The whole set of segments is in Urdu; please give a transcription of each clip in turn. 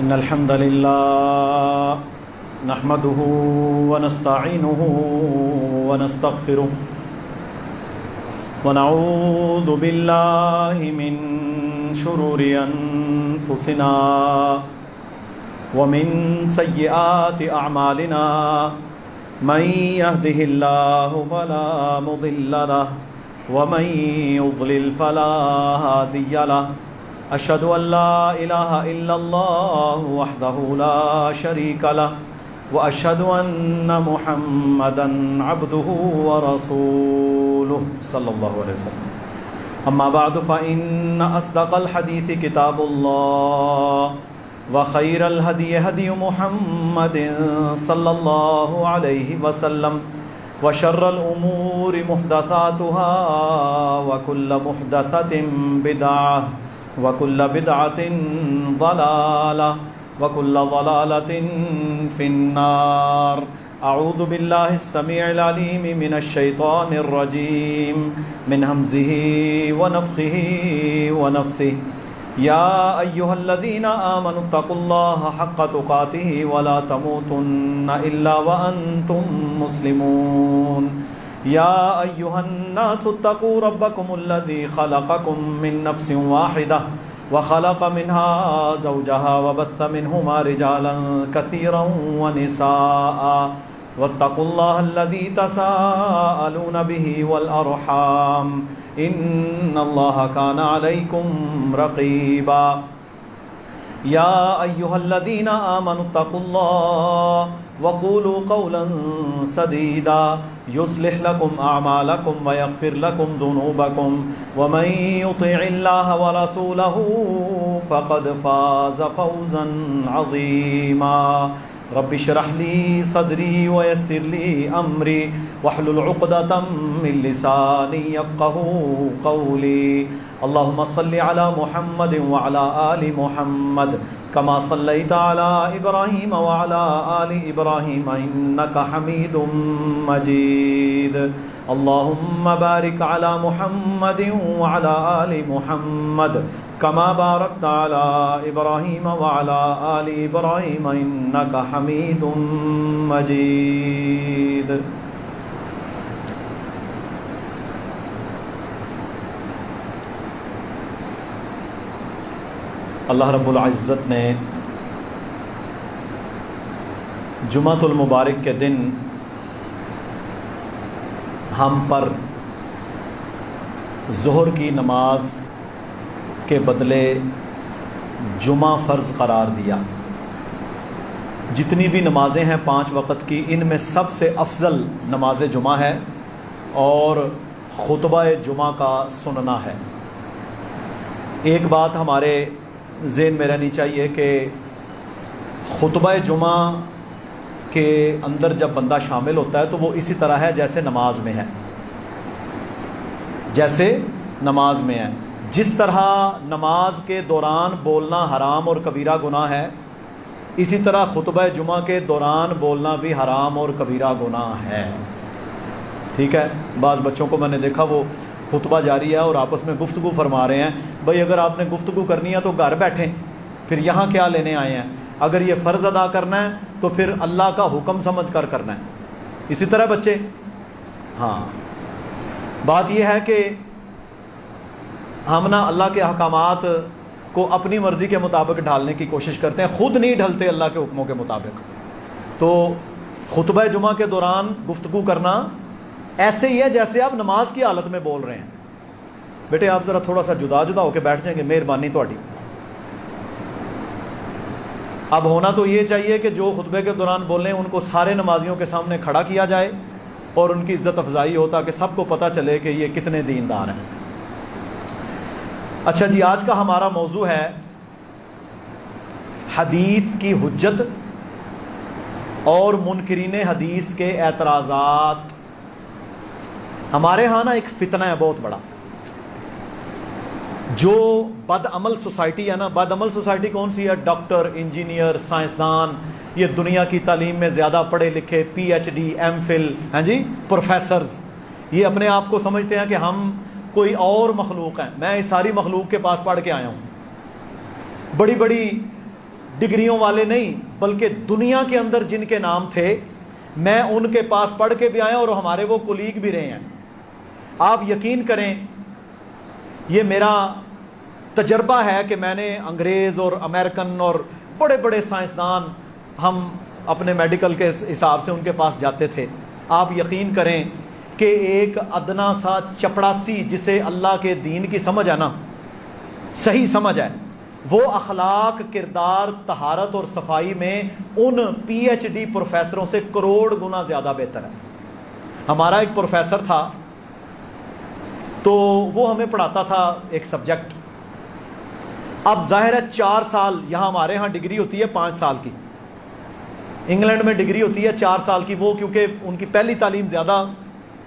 إن الحمد لله نحمده ونستعينه ونستغفره ونعوذ بالله من شرور أنفسنا ومن سيئات أعمالنا من يهده الله فلا مضل له ومن يضلل فلا هادي له أشهد أن لا إله إلا الله وحده لا شريك له وأشهد أن محمدا عبده ورسوله صلى الله عليه وسلم أما بعد فإن أصدق الحديث كتاب الله وخير الهدي هدي محمد صلى الله عليه وسلم وشر الأمور محدثاتها وكل محدثة بدعة وكل بدعة ضلالة وكل ضلالة في النار أعوذ بالله السميع العليم من الشيطان الرجيم من همزه ونفخه ونفثه يا أيها الذين آمنوا اتقوا الله حق تقاته ولا تموتن إلا وأنتم مسلمون يا أيها الناس اتقوا ربكم الذي خلقكم من نفس واحدة وخلق منها زوجها وبث منهما رجالا كثيرا ونساء واتقوا الله الذي تساءلون به والأرحام إن الله كان عليكم رقيبا يا أيها الذين آمنوا اتقوا الله وقولوا قولا سديدا يصلح لكم أعمالكم ويغفر لكم ذنوبكم ومن يطع الله ورسوله فقد فاز فوزا عظيما رب اشرح لي صدري ويسر لي أمري واحلل عقدة من لساني يفقهوا قولي اللهم صل على محمد وعلى آل محمد كما صليت على إبراهيم وعلى آل إبراهيم إنك حميد مجيد اللهم بارك على محمد وعلى آل محمد كما باركت على إبراهيم وعلى آل إبراهيم إنك حميد مجيد اللہ رب العزت نے جمعۃ المبارک کے دن ہم پر ظہر کی نماز کے بدلے جمعہ فرض قرار دیا۔ جتنی بھی نمازیں ہیں 5 وقت کی، ان میں سب سے افضل نماز جمعہ ہے اور خطبہ جمعہ کا سننا ہے۔ ایک بات ہمارے ذہن میں رہنی چاہیے کہ خطبہ جمعہ کے اندر جب بندہ شامل ہوتا ہے تو وہ اسی طرح ہے جیسے نماز میں ہے، جس طرح نماز کے دوران بولنا حرام اور کبیرہ گناہ ہے، اسی طرح خطبہ جمعہ کے دوران بولنا بھی حرام اور کبیرہ گناہ ہے۔ ٹھیک ہے، بعض بچوں کو میں نے دیکھا وہ خطبہ جاری ہے اور آپس میں گفتگو فرما رہے ہیں۔ بھائی اگر آپ نے گفتگو کرنی ہے تو گھر بیٹھیں، پھر یہاں کیا لینے آئے ہیں؟ اگر یہ فرض ادا کرنا ہے تو پھر اللہ کا حکم سمجھ کر کرنا ہے۔ اسی طرح بچے، ہاں بات یہ ہے کہ ہم نہ اللہ کے احکامات کو اپنی مرضی کے مطابق ڈھالنے کی کوشش کرتے ہیں، خود نہیں ڈھلتے اللہ کے حکموں کے مطابق۔ تو خطبہ جمعہ کے دوران گفتگو کرنا ایسے ہی ہے جیسے آپ نماز کی حالت میں بول رہے ہیں۔ بیٹے آپ ذرا تھوڑا سا جدا ہو کے بیٹھ جائیں گے، مہربانی تھوڑی۔ اب ہونا تو یہ چاہیے کہ جو خطبے کے دوران بولیں ان کو سارے نمازیوں کے سامنے کھڑا کیا جائے اور ان کی عزت افزائی ہو تاکہ سب کو پتہ چلے کہ یہ کتنے دیندار ہیں۔ اچھا جی، آج کا ہمارا موضوع ہے حدیث کی حجت اور منکرین حدیث کے اعتراضات۔ ہمارے ہاں نا ایک فتنہ ہے بہت بڑا، جو بد عمل سوسائٹی ہے نا، بد عمل سوسائٹی کون سی ہے؟ ڈاکٹر، انجینئر، سائنسدان، یہ دنیا کی تعلیم میں زیادہ پڑھے لکھے، P H D, M Phil, ہاں جی، پروفیسرز، یہ اپنے آپ کو سمجھتے ہیں کہ ہم کوئی اور مخلوق ہیں، میں اس ساری مخلوق کے پاس پڑھ کے آیا ہوں، بڑی بڑی ڈگریوں والے نہیں بلکہ دنیا کے اندر جن کے نام تھے میں ان کے پاس پڑھ کے بھی آیا اور ہمارے وہ کولیگ بھی رہے ہیں. آپ یقین کریں یہ میرا تجربہ ہے کہ میں نے انگریز اور امریکن اور بڑے بڑے سائنسدان ہم اپنے میڈیکل کے حساب سے ان کے پاس جاتے تھے. آپ یقین کریں کہ ایک ادنا سا چپڑاسی جسے اللہ کے دین کی سمجھ ہے نا, صحیح سمجھ ہے, وہ اخلاق, کردار, طہارت اور صفائی میں ان پی ایچ ڈی پروفیسروں سے کروڑ گنا زیادہ بہتر ہے. ہمارا ایک پروفیسر تھا تو وہ ہمیں پڑھاتا تھا ایک سبجیکٹ. اب ظاہر ہے 4 سال, یہاں ہمارے ہاں ڈگری ہوتی ہے 5 سال کی, انگلینڈ میں ڈگری ہوتی ہے 4 سال کی, وہ کیونکہ ان کی پہلی تعلیم زیادہ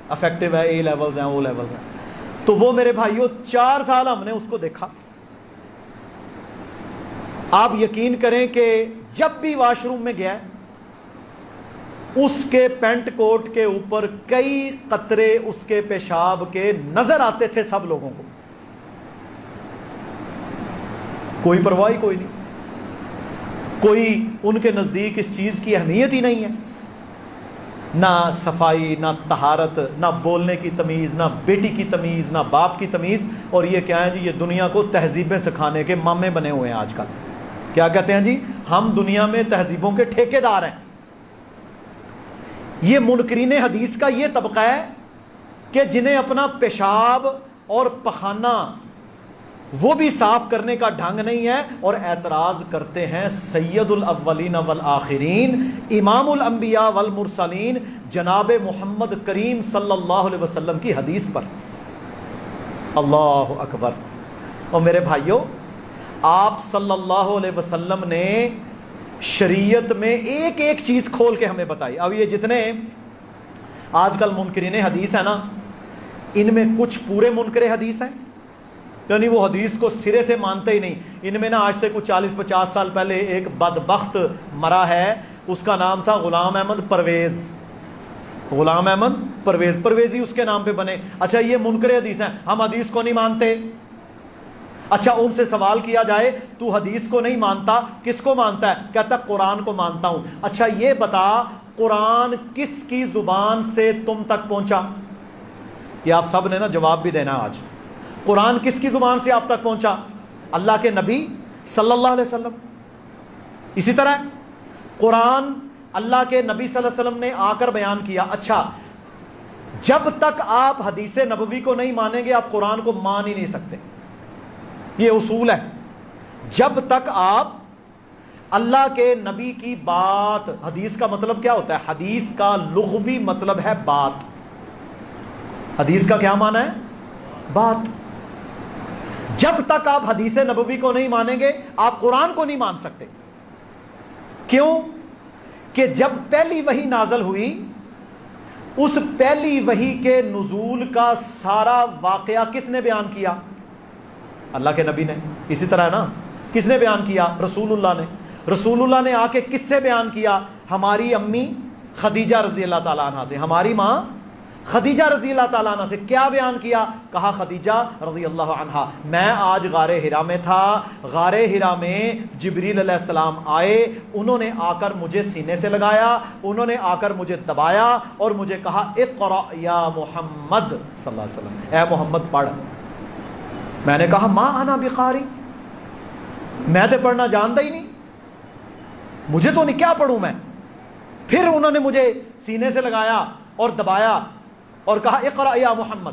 افیکٹو ہے, اے لیولز ہیں, او لیولز ہیں. تو وہ میرے بھائیوں 4 سال ہم نے اس کو دیکھا. آپ یقین کریں کہ جب بھی واش روم میں گیا اس کے پینٹ کوٹ کے اوپر کئی قطرے اس کے پیشاب کے نظر آتے تھے سب لوگوں کو, کوئی پرواہ کوئی نہیں, کوئی ان کے نزدیک اس چیز کی اہمیت ہی نہیں ہے, نہ صفائی, نہ طہارت, نہ بولنے کی تمیز, نہ بیٹی کی تمیز, نہ باپ کی تمیز. اور یہ کیا ہے جی, یہ دنیا کو تہذیبیں سکھانے کے مامے بنے ہوئے ہیں آج کل. کیا کہتے ہیں جی, ہم دنیا میں تہذیبوں کے ٹھیکیدار ہیں. یہ منکرین حدیث کا یہ طبقہ ہے کہ جنہیں اپنا پیشاب اور پخانہ وہ بھی صاف کرنے کا ڈھنگ نہیں ہے اور اعتراض کرتے ہیں سید الاولین والآخرین, امام الانبیاء والمرسلین, جناب محمد کریم صلی اللہ علیہ وسلم کی حدیث پر. اللہ اکبر. اور میرے بھائیوں, آپ صلی اللہ علیہ وسلم نے شریعت میں ایک ایک چیز کھول کے ہمیں بتائی. اب یہ جتنے آج کل منکرین حدیث ہیں نا, ان میں کچھ پورے منکر حدیث ہیں, یعنی وہ حدیث کو سرے سے مانتے ہی نہیں. ان میں نا آج سے کچھ 40-50 سال پہلے ایک بدبخت مرا ہے, اس کا نام تھا غلام احمد پرویز. غلام احمد پرویز, پرویزی اس کے نام پہ بنے. اچھا یہ منکر حدیث ہیں, ہم حدیث کو نہیں مانتے. اچھا ان سے سوال کیا جائے تو حدیث کو نہیں مانتا, کس کو مانتا ہے؟ کہتا قرآن کو مانتا ہوں. اچھا یہ بتا قرآن کس کی زبان سے تم تک پہنچا؟ یہ آپ سب نے نا جواب بھی دینا آج. قرآن کس کی زبان سے آپ تک پہنچا؟ اللہ کے نبی صلی اللہ علیہ وسلم. اسی طرح قرآن اللہ کے نبی صلی اللہ علیہ وسلم نے آ کر بیان کیا. اچھا جب تک آپ حدیث نبوی کو نہیں مانیں گے آپ قرآن کو مان ہی نہیں سکتے. یہ اصول ہے. جب تک آپ اللہ کے نبی کی بات, حدیث کا مطلب کیا ہوتا ہے؟ حدیث کا لغوی مطلب ہے بات. حدیث کا کیا معنی ہے؟ بات. جب تک آپ حدیث نبوی کو نہیں مانیں گے آپ قرآن کو نہیں مان سکتے. کیوں؟ کہ جب پہلی وحی نازل ہوئی, اس پہلی وحی کے نزول کا سارا واقعہ کس نے بیان کیا؟ اللہ کے نبی نے. اسی طرح نا, کس نے بیان کیا؟ رسول اللہ نے. رسول اللہ نے آ کے کس سے بیان کیا؟ ہماری امی خدیجہ رضی اللہ تعالیٰ عنہ سے, ہماری ماں خدیجہ رضی اللہ تعالیٰ عنہ سے. کیا بیان کیا؟ کہا خدیجہ رضی اللہ عنہا, میں آج غار حرا میں تھا, غار حرا میں جبریل علیہ السلام آئے, انہوں نے آ کر مجھے سینے سے لگایا, انہوں نے آ کر مجھے دبایا اور مجھے کہا اقرأ یا محمد صلی اللہ علیہ وسلم, اے محمد پڑھ. میں نے کہا ما انا بقاری, میں تو پڑھنا جانتا ہی نہیں, مجھے تو نہیں, کیا پڑھوں میں. پھر انہوں نے مجھے سینے سے لگایا اور دبایا اور کہا اقرأ یا محمد,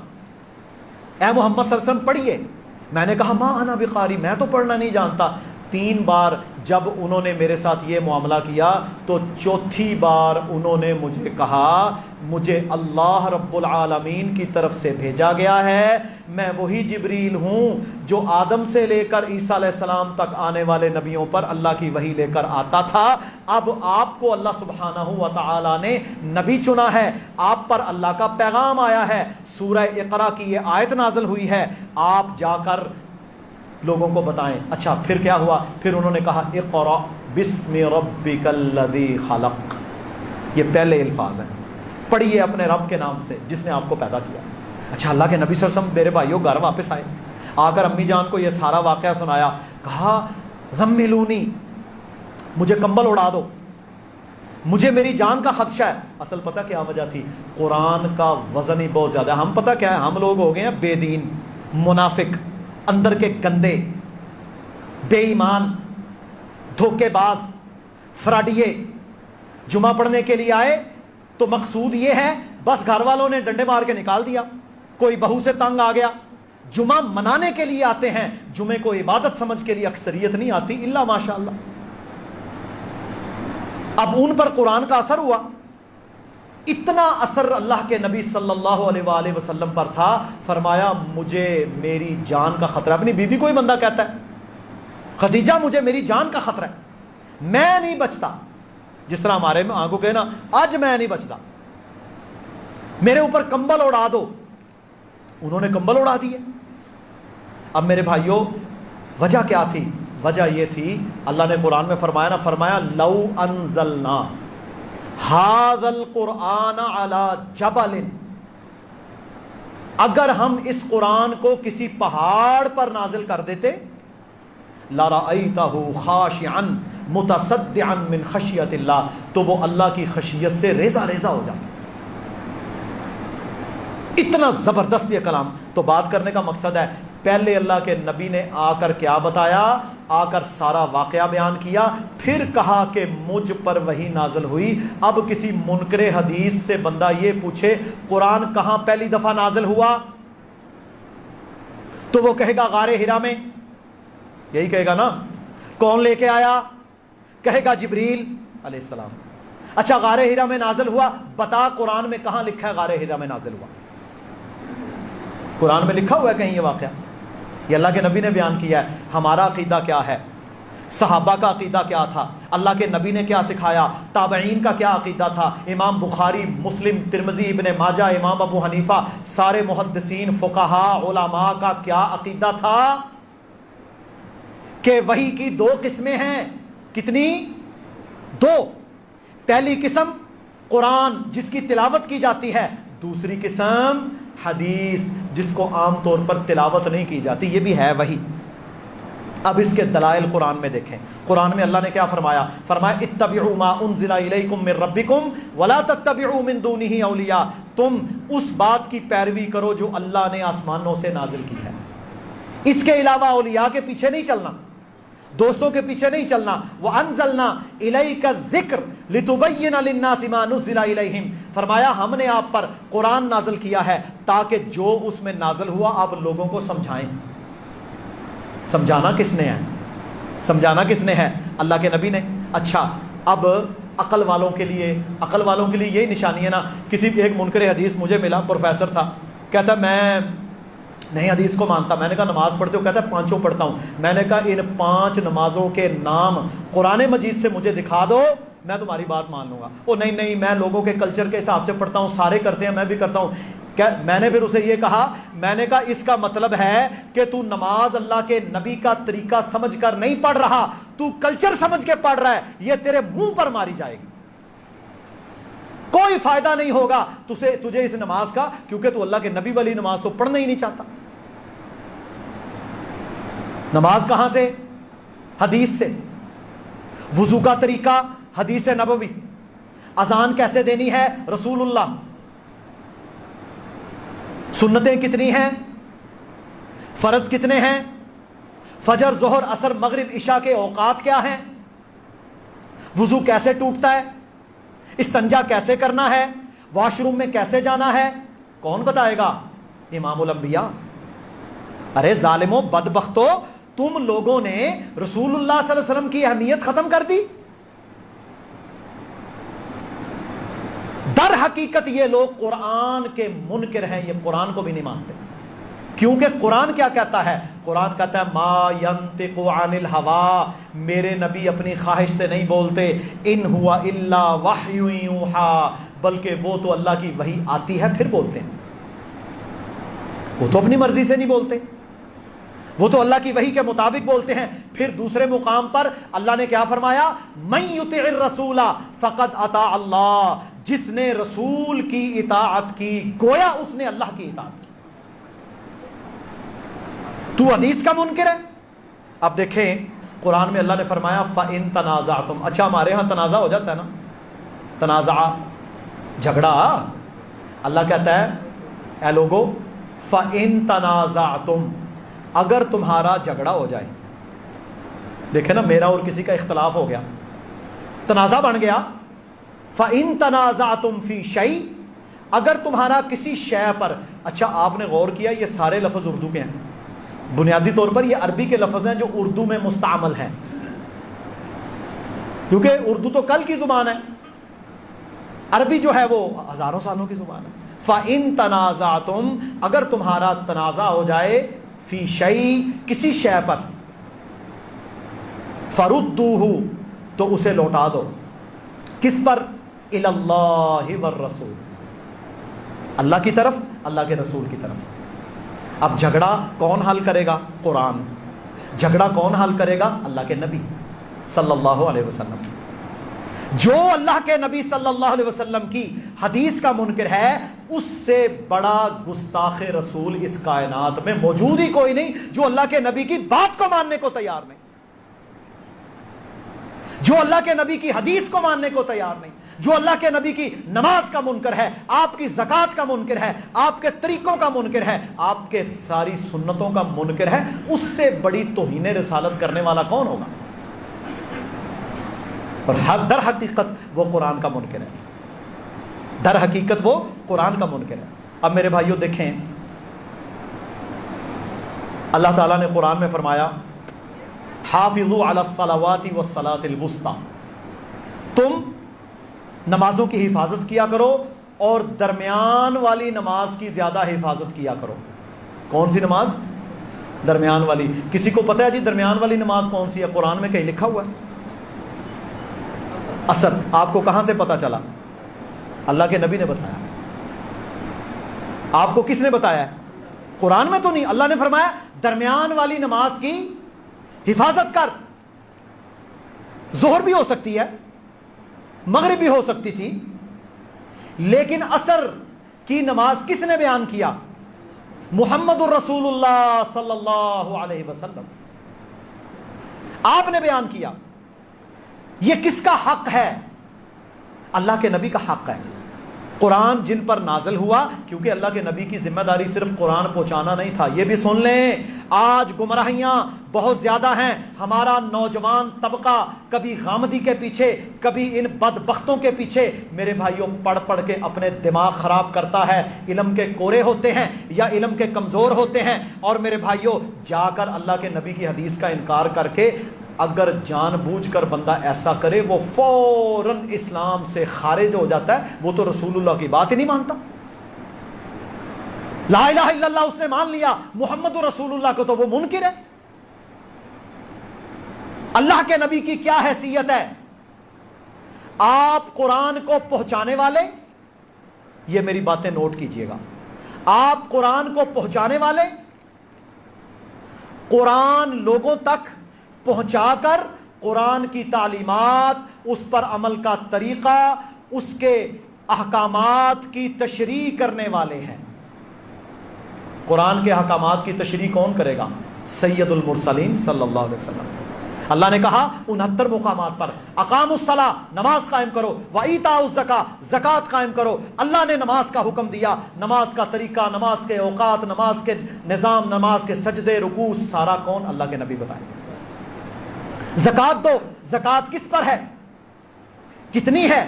اے محمد صلی اللہ علیہ وسلم پڑھیے. میں نے کہا ما انا بقاری, میں تو پڑھنا نہیں جانتا. 3 بار جب انہوں نے میرے ساتھ یہ معاملہ کیا تو چوتھی بار انہوں نے مجھے کہا مجھے اللہ رب العالمین کی طرف سے بھیجا گیا ہے, میں وہی جبریل ہوں جو آدم سے لے کر عیسیٰ علیہ السلام تک آنے والے نبیوں پر اللہ کی وحی لے کر آتا تھا. اب آپ کو اللہ سبحانہ و تعالی نے نبی چنا ہے, آپ پر اللہ کا پیغام آیا ہے, سورہ اقرا کی یہ آیت نازل ہوئی ہے, آپ جا کر لوگوں کو بتائیں. اچھا پھر کیا ہوا؟ پھر انہوں نے کہا اقرأ بسم ربک الذی خلق. یہ پہلے الفاظ ہیں, پڑھیے اپنے رب کے نام سے جس نے آپ کو پیدا کیا. اچھا اللہ کے نبی صلی اللہ علیہ وسلم میرے بھائیوں گھر واپس آئے, آ کر امی جان کو یہ سارا واقعہ سنایا, کہا زملونی, مجھے کمبل اڑا دو، مجھے میری جان کا خدشہ ہے۔ اصل پتہ کیا وجہ تھی؟ قرآن کا وزن ہی بہت زیادہ ہے۔ ہم پتہ کیا ہے، ہم لوگ ہو گئے ہیں بے دین، منافق، اندر کے گندے، بے ایمان، دھوکے باز، فراڈیے۔ جمعہ پڑھنے کے لیے آئے تو مقصود یہ ہے بس گھر والوں نے ڈنڈے مار کے نکال دیا، کوئی بہو سے تنگ آ گیا۔ جمعہ منانے کے لیے آتے ہیں، جمعے کو عبادت سمجھ کے لیے اکثریت نہیں آتی الا ماشاءاللہ۔ اب ان پر قرآن کا اثر ہوا، اتنا اثر اللہ کے نبی صلی اللہ علیہ وآلہ وسلم پر تھا، فرمایا مجھے میری جان کا خطرہ ہے۔ اپنی بیوی کو ہی بندہ کہتا ہے، خدیجہ مجھے میری جان کا خطرہ ہے، میں نہیں بچتا۔ جس طرح ہمارے میں آنکھوں کہ نا آج میں نہیں بچتا، میرے اوپر کمبل اڑا دو۔ انہوں نے کمبل اڑا دیے۔ اب میرے بھائیوں وجہ کیا تھی؟ وجہ یہ تھی، اللہ نے قرآن میں فرمایا نا، فرمایا لو انزلنا ھذا القرآن علی جبل، اگر ہم اس قرآن کو کسی پہاڑ پر نازل کر دیتے، لرأیتہ خاشعا متصدعا من خشیت اللہ، تو وہ اللہ کی خشیت سے ریزہ ریزہ ہو جاتا۔ اتنا زبردست یہ کلام۔ تو بات کرنے کا مقصد ہے، پہلے اللہ کے نبی نے آ کر کیا بتایا؟ آ کر سارا واقعہ بیان کیا، پھر کہا کہ مجھ پر وحی نازل ہوئی۔ اب کسی منکر حدیث سے بندہ یہ پوچھے قرآن کہاں پہلی دفعہ نازل ہوا، تو وہ کہے گا غار حرا میں، یہی کہے گا نا۔ کون لے کے آیا؟ کہے گا جبریل علیہ السلام۔ اچھا غار حرا میں نازل ہوا، بتا قرآن میں کہاں لکھا ہے غار حرا میں نازل ہوا؟ قرآن میں لکھا ہوا ہے کہیں یہ واقعہ؟ یہ اللہ کے نبی نے بیان کیا ہے۔ ہمارا عقیدہ کیا ہے؟ صحابہ کا عقیدہ کیا تھا؟ اللہ کے نبی نے کیا سکھایا؟ تابعین کا کیا عقیدہ تھا؟ امام بخاری، مسلم، ترمذی، ابن ماجہ، امام ابو حنیفہ، سارے محدثین، فقہاء، علماء کا کیا عقیدہ تھا؟ کہ وحی کی دو قسمیں ہیں۔ کتنی؟ دو۔ پہلی قسم قرآن جس کی تلاوت کی جاتی ہے، دوسری قسم حدیث جس کو عام طور پر تلاوت نہیں کی جاتی، یہ بھی ہے وحی۔ اب اس کے دلائل قرآن میں دیکھیں۔ قرآن میں اللہ نے کیا فرمایا؟ فرمایا اتبعوا ما انزل الیکم من ربکم ولا تتبعوا من دونہ اولیاء، تم اس بات کی پیروی کرو جو اللہ نے آسمانوں سے نازل کی ہے، اس کے علاوہ اولیاء کے پیچھے نہیں چلنا، دوستوں کے پیچھے نہیں چلنا۔ وَأَنزَلْنَا إِلَيْكَ الذِّكْرَ لِتُبَيِّنَ لِلنَّاسِ مَا نُزِّلَ إِلَيْهِمْ، فرمایا ہم نے آپ پر قرآن نازل کیا ہے تاکہ جو اس میں نازل ہوا آپ لوگوں کو سمجھائیں۔ سمجھانا کس نے ہے؟ سمجھانا کس نے ہے؟ اللہ کے نبی نے۔ اچھا اب عقل والوں کے لیے یہی نشانی ہے نا۔ کسی ایک منکر حدیث مجھے ملا، پروفیسر تھا، کہتا میں نہیں حدیث کو مانتا۔ میں نے کہا نماز پڑھتے ہو؟ کہتا ہے پانچوں پڑھتا ہوں۔ میں نے کہا ان 5 نمازوں کے نام قرآن مجید سے مجھے دکھا دو، میں تمہاری بات مان لوں گا۔ وہ نہیں میں لوگوں کے کلچر کے حساب سے پڑھتا ہوں، سارے کرتے ہیں میں بھی کرتا ہوں۔ میں نے پھر اسے یہ کہا، میں نے کہا اس کا مطلب ہے کہ تو نماز اللہ کے نبی کا طریقہ سمجھ کر نہیں پڑھ رہا، تو کلچر سمجھ کے پڑھ رہا ہے، یہ تیرے منہ پر ماری جائے گی، کوئی فائدہ نہیں ہوگا تجھے اس نماز کا، کیونکہ تو اللہ کے نبی والی نماز تو پڑھنا ہی نہیں چاہتا۔ نماز کہاں سے؟ حدیث سے۔ وضو کا طریقہ حدیث نبوی۔ اذان کیسے دینی ہے؟ رسول اللہ۔ سنتیں کتنی ہیں؟ فرض کتنے ہیں؟ فجر، ظہر، عصر، مغرب، عشاء کے اوقات کیا ہیں؟ وضو کیسے ٹوٹتا ہے؟ استنجا کیسے کرنا ہے؟ واش روم میں کیسے جانا ہے؟ کون بتائے گا؟ امام الانبیاء۔ ارے ظالموں، بدبختو، تم لوگوں نے رسول اللہ صلی اللہ علیہ وسلم کی اہمیت ختم کر دی۔ در حقیقت یہ لوگ قرآن کے منکر ہیں، یہ قرآن کو بھی نہیں مانتے، کیونکہ قرآن کیا کہتا ہے؟ قرآن کہتا ہے ما ینطق عن الہوی، میرے نبی اپنی خواہش سے نہیں بولتے، ان ہوا الا وحی یوحی، بلکہ وہ تو اللہ کی وحی آتی ہے پھر بولتے ہیں، وہ تو اپنی مرضی سے نہیں بولتے، وہ تو اللہ کی وحی کے مطابق بولتے ہیں۔ پھر دوسرے مقام پر اللہ نے کیا فرمایا؟ من یطع الرسول فقد اطاع اللہ، جس نے رسول کی اطاعت کی گویا اس نے اللہ کی اطاعت کی۔ تو حدیث کا منکر ہے؟ اب دیکھیں قرآن میں اللہ نے فرمایا فَإِن تَنَازَعْتُمْ. اچھا ہمارے ہاں تنازع ہو جاتا ہے نا, تنازع جھگڑا. اللہ کہتا ہے اے لوگو فَإِن تَنَازَعْتُمْ, اگر تمہارا جھگڑا ہو جائے. دیکھیں نا, میرا اور کسی کا اختلاف ہو گیا, تنازع بن گیا. فَإِن تَنَازَعْتُمْ فِي شَيْءٍ, اگر تمہارا کسی شے پر. اچھا آپ نے غور کیا یہ سارے لفظ اردو کے ہیں, بنیادی طور پر یہ عربی کے لفظ ہیں جو اردو میں مستعمل ہیں, کیونکہ اردو تو کل کی زبان ہے, عربی جو ہے وہ ہزاروں سالوں کی زبان ہے. فَإِن تَنَازَعْتُمْ, اگر تمہارا تنازع ہو جائے, فی شیء, کسی شے پر, فَرُدُّوهُ, تو اسے لوٹا دو. کس پر؟ اِلَى اللَّهِ وَالرَّسُولِ, اللہ کی طرف, اللہ کے رسول کی طرف. اب جھگڑا کون حل کرے گا؟ قرآن. جھگڑا کون حل کرے گا؟ اللہ کے نبی صلی اللہ علیہ وسلم. جو اللہ کے نبی صلی اللہ علیہ وسلم کی حدیث کا منکر ہے, اس سے بڑا گستاخ رسول اس کائنات میں موجود ہی کوئی نہیں جو اللہ کے نبی کی بات کو ماننے کو تیار نہیں, جو اللہ کے نبی کی حدیث کو ماننے کو تیار نہیں, جو اللہ کے نبی کی نماز کا منکر ہے, آپ کی زکوٰۃ کا منکر ہے, آپ کے طریقوں کا منکر ہے, آپ کے ساری سنتوں کا منکر ہے. اس سے بڑی توہین رسالت کرنے والا کون ہوگا؟ اور در حقیقت وہ قرآن کا منکر ہے, در حقیقت وہ قرآن کا منکر ہے. اب میرے بھائیوں دیکھیں, اللہ تعالیٰ نے قرآن میں فرمایا حافظوا علی الصلوات والصلاۃ الوسطی, تم نمازوں کی حفاظت کیا کرو اور درمیان والی نماز کی زیادہ حفاظت کیا کرو. کون سی نماز؟ درمیان والی. کسی کو پتہ ہے جی درمیان والی نماز کون سی ہے؟ قرآن میں کہیں لکھا ہوا ہے عصر. آپ کو کہاں سے پتا چلا؟ اللہ کے نبی نے بتایا. آپ کو کس نے بتایا ہے؟ قرآن میں تو نہیں. اللہ نے فرمایا درمیان والی نماز کی حفاظت کر. ظہر بھی ہو سکتی ہے, مغرب بھی ہو سکتی تھی, لیکن عصر کی نماز کس نے بیان کیا؟ محمد الرسول اللہ صلی اللہ علیہ وسلم, آپ نے بیان کیا. یہ کس کا حق ہے؟ اللہ کے نبی کا حق ہے. قرآن جن پر نازل ہوا, کیونکہ اللہ کے نبی کی ذمہ داری صرف قرآن پہنچانا نہیں تھا. یہ بھی سن لیں, آج گمراہیاں بہت زیادہ ہیں. ہمارا نوجوان طبقہ کبھی غامدی کے پیچھے, کبھی ان بدبختوں کے پیچھے میرے بھائیوں پڑھ پڑھ کے اپنے دماغ خراب کرتا ہے. علم کے کورے ہوتے ہیں یا علم کے کمزور ہوتے ہیں. اور میرے بھائیوں جا کر اللہ کے نبی کی حدیث کا انکار کر کے اگر جان بوجھ کر بندہ ایسا کرے, وہ فوراً اسلام سے خارج ہو جاتا ہے. وہ تو رسول اللہ کی بات ہی نہیں مانتا. لا الہ الا اللہ اس نے مان لیا, محمد رسول اللہ کو تو وہ منکر ہے. اللہ کے نبی کی کیا حیثیت ہے؟ آپ قرآن کو پہنچانے والے, یہ میری باتیں نوٹ کیجئے گا, آپ قرآن کو پہنچانے والے, قرآن لوگوں تک پہنچا کر قرآن کی تعلیمات, اس پر عمل کا طریقہ, اس کے احکامات کی تشریح کرنے والے ہیں. قرآن کے احکامات کی تشریح کون کرے گا؟ سید المرسلین صلی اللہ علیہ وسلم. اللہ نے کہا 69 مقامات پر اقاموا الصلاۃ, نماز قائم کرو, وایتاء الزکاۃ, زکوٰۃ قائم کرو. اللہ نے نماز کا حکم دیا, نماز کا طریقہ, نماز کے اوقات, نماز کے نظام, نماز کے سجدے, رکوع, سارا کون؟ اللہ کے نبی بتائیں. زکوٰۃ دو, زکوٰۃ کس پر ہے, کتنی ہے,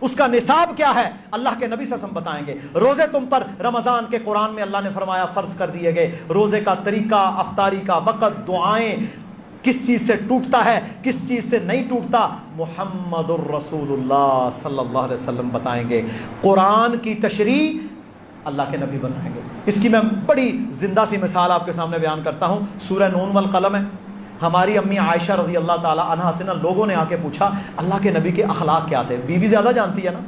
اس کا نصاب کیا ہے؟ اللہ کے نبی صلی اللہ علیہ وسلم بتائیں گے. روزے تم پر رمضان کے قرآن میں اللہ نے فرمایا فرض کر دیے گئے. روزے کا طریقہ, افطاری کا وقت, دعائیں, کس چیز سے ٹوٹتا ہے, کس چیز سے نہیں ٹوٹتا, محمد الرسول اللہ صلی اللہ علیہ وسلم بتائیں گے. قرآن کی تشریح اللہ کے نبی بتائیں گے. اس کی میں بڑی زندہ سی مثال آپ کے سامنے بیان کرتا ہوں. سورہ نون والقلم ہے. ہماری امی عائشہ رضی اللہ تعالی عنہا سے نا لوگوں نے آ کے پوچھا اللہ کے نبی کے اخلاق کیا تھے. بیوی زیادہ جانتی ہے نا,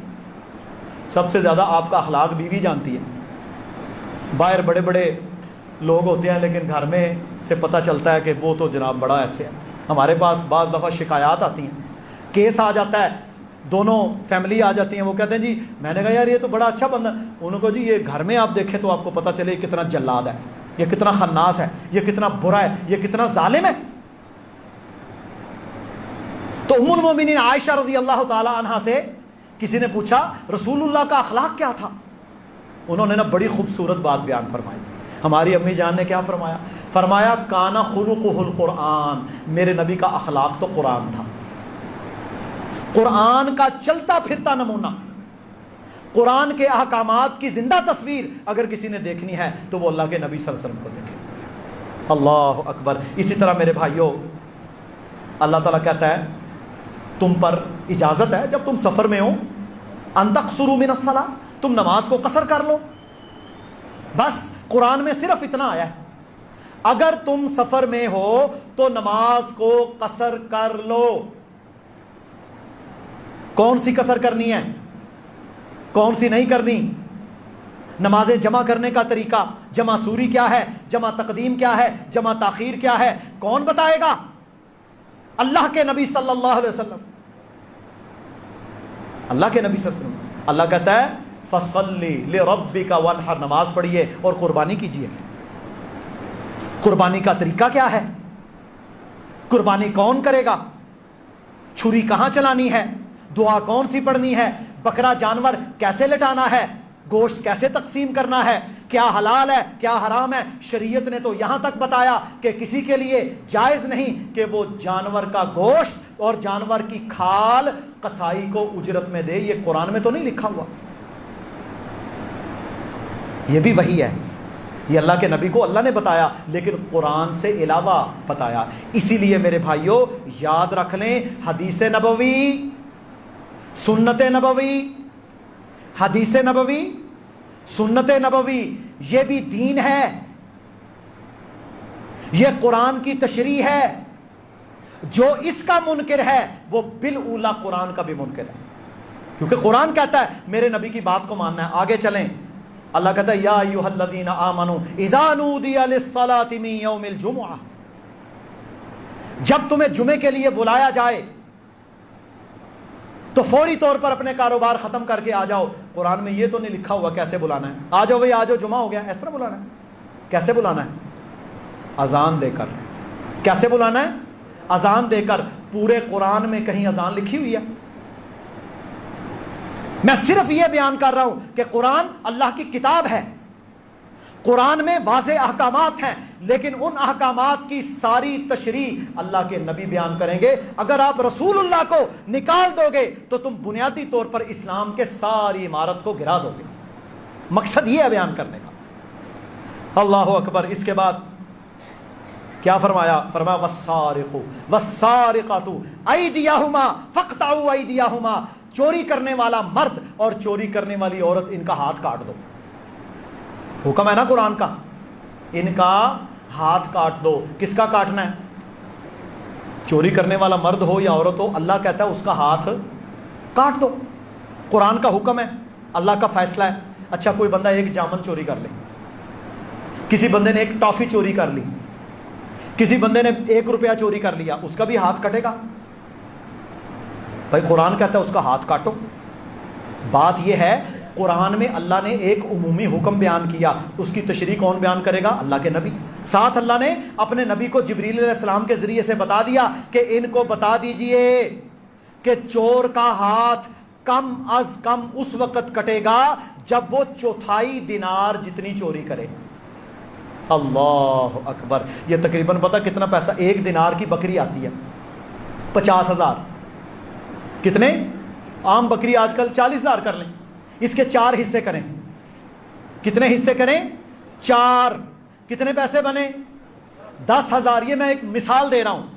سب سے زیادہ آپ کا اخلاق بیوی جانتی ہے. باہر بڑے بڑے لوگ ہوتے ہیں لیکن گھر میں سے پتہ چلتا ہے کہ وہ تو جناب بڑا ایسے ہے. ہمارے پاس بعض دفعہ شکایات آتی ہیں, کیس آ جاتا ہے, دونوں فیملی آ جاتی ہیں, وہ کہتے ہیں جی میں نے کہا یار یہ تو بڑا اچھا بندہ, انہوں کو جی یہ گھر میں آپ دیکھیں تو آپ کو پتہ چلے یہ کتنا جلاد ہے, یہ کتنا خناس ہے, یہ کتنا برا ہے, یہ کتنا ظالم ہے. تو ام المومنین عائشہ رضی اللہ تعالی عنہا سے کسی نے پوچھا رسول اللہ کا اخلاق کیا تھا؟ انہوں نے نا بڑی خوبصورت بات بیان فرمائی. ہماری امی جان نے کیا فرمایا؟ فرمایا کانا خلقہ القرآن، میرے نبی کا اخلاق تو قرآن تھا، قرآن کا چلتا پھرتا نمونہ، قرآن کے احکامات کی زندہ تصویر اگر کسی نے دیکھنی ہے تو وہ اللہ کے نبی صلی اللہ علیہ وسلم کو دیکھے. اللہ اکبر. اسی طرح میرے بھائیوں اللہ تعالیٰ کہتا ہے تم پر اجازت ہے جب تم سفر میں ہو ان تقصروا من الصلاۃ، تم نماز کو قصر کر لو. بس قرآن میں صرف اتنا آیا ہے اگر تم سفر میں ہو تو نماز کو قصر کر لو. کون سی قصر کرنی ہے، کون سی نہیں کرنی؟ نمازیں جمع کرنے کا طریقہ، جمع سوری کیا ہے، جمع تقدیم کیا ہے، جمع تاخیر کیا ہے، کون بتائے گا؟ اللہ کے نبی صلی اللہ علیہ وسلم. اللہ کے نبی صلی اللہ علیہ وسلم. اللہ کہتا ہے فَصَلِّ لِرَبِّكَ وَانْحَرْ، نماز پڑھیے اور قربانی کیجیے. قربانی کا طریقہ کیا ہے؟ قربانی کون کرے گا؟ چھری کہاں چلانی ہے؟ دعا کون سی پڑھنی ہے؟ بکرا جانور کیسے لٹانا ہے؟ گوشت کیسے تقسیم کرنا ہے؟ کیا حلال ہے کیا حرام ہے؟ شریعت نے تو یہاں تک بتایا کہ کسی کے لیے جائز نہیں کہ وہ جانور کا گوشت اور جانور کی کھال قصائی کو اجرت میں دے. یہ قرآن میں تو نہیں لکھا ہوا، یہ بھی وحی ہے، یہ اللہ کے نبی کو اللہ نے بتایا لیکن قرآن سے علاوہ بتایا. اسی لیے میرے بھائیوں یاد رکھ لیں حدیث نبوی، سنت نبوی، حدیث نبوی، سنت نبوی یہ بھی دین ہے، یہ قرآن کی تشریح ہے. جو اس کا منکر ہے وہ بالاولی قرآن کا بھی منکر ہے، کیونکہ قرآن کہتا ہے میرے نبی کی بات کو ماننا ہے. آگے چلیں اللہ کہتا ہے یا ایھا الذین آمنوا اذا نودی للصلاۃ من یوم الجمعہ، جب تمہیں جمعے کے لیے بلایا جائے تو فوری طور پر اپنے کاروبار ختم کر کے آ جاؤ. قرآن میں یہ تو نہیں لکھا ہوا کیسے بلانا ہے. آ جاؤ بھائی آ جاؤ جمعہ ہو گیا، اس طرح بلانا ہے؟ کیسے بلانا ہے؟ اذان دے کر. کیسے بلانا ہے؟ اذان دے کر. پورے قرآن میں کہیں اذان لکھی ہوئی ہے؟ میں صرف یہ بیان کر رہا ہوں کہ قرآن اللہ کی کتاب ہے، قرآن میں واضح احکامات ہیں لیکن ان احکامات کی ساری تشریح اللہ کے نبی بیان کریں گے. اگر آپ رسول اللہ کو نکال دو گے تو تم بنیادی طور پر اسلام کے ساری عمارت کو گرا دو گے. مقصد یہ ہے بیان کرنے کا. اللہ اکبر. اس کے بعد کیا فرمایا؟ فرمایا والسارق والسارقۃ ایدیہما فاقطعوا ایدیہما، چوری کرنے والا مرد اور چوری کرنے والی عورت ان کا ہاتھ کاٹ دو. حکم ہے نا قرآن کا، ان کا ہاتھ کاٹ دو. کس کا کاٹنا ہے؟ چوری کرنے والا مرد ہو یا عورت ہو، اللہ کہتا ہے اس کا ہاتھ کاٹ دو. قرآن کا حکم ہے، اللہ کا فیصلہ ہے. اچھا کوئی بندہ ایک جامن چوری کر لے، کسی بندے نے ایک ٹافی چوری کر لی، کسی بندے نے 1 روپیہ چوری کر لیا، اس کا بھی ہاتھ کٹے گا؟ بھائی قرآن کہتا ہے اس کا ہاتھ کاٹو. بات یہ ہے قرآن میں اللہ نے ایک عمومی حکم بیان کیا، اس کی تشریح کون بیان کرے گا؟ اللہ کے نبی. ساتھ اللہ نے اپنے نبی کو جبریل علیہ السلام کے ذریعے سے بتا دیا کہ ان کو بتا دیجئے کہ چور کا ہاتھ کم از کم اس وقت کٹے گا جب وہ 1/4 دینار جتنی چوری کرے. اللہ اکبر. یہ تقریباً پتہ کتنا پیسہ؟ 1 دینار کی بکری آتی ہے 50,000. کتنے؟ عام بکری آج کل 40,000 کر لیں. اس کے 4 حصے کریں. کتنے حصے کریں؟ 4. کتنے پیسے بنے؟ 10,000. یہ میں ایک مثال دے رہا ہوں.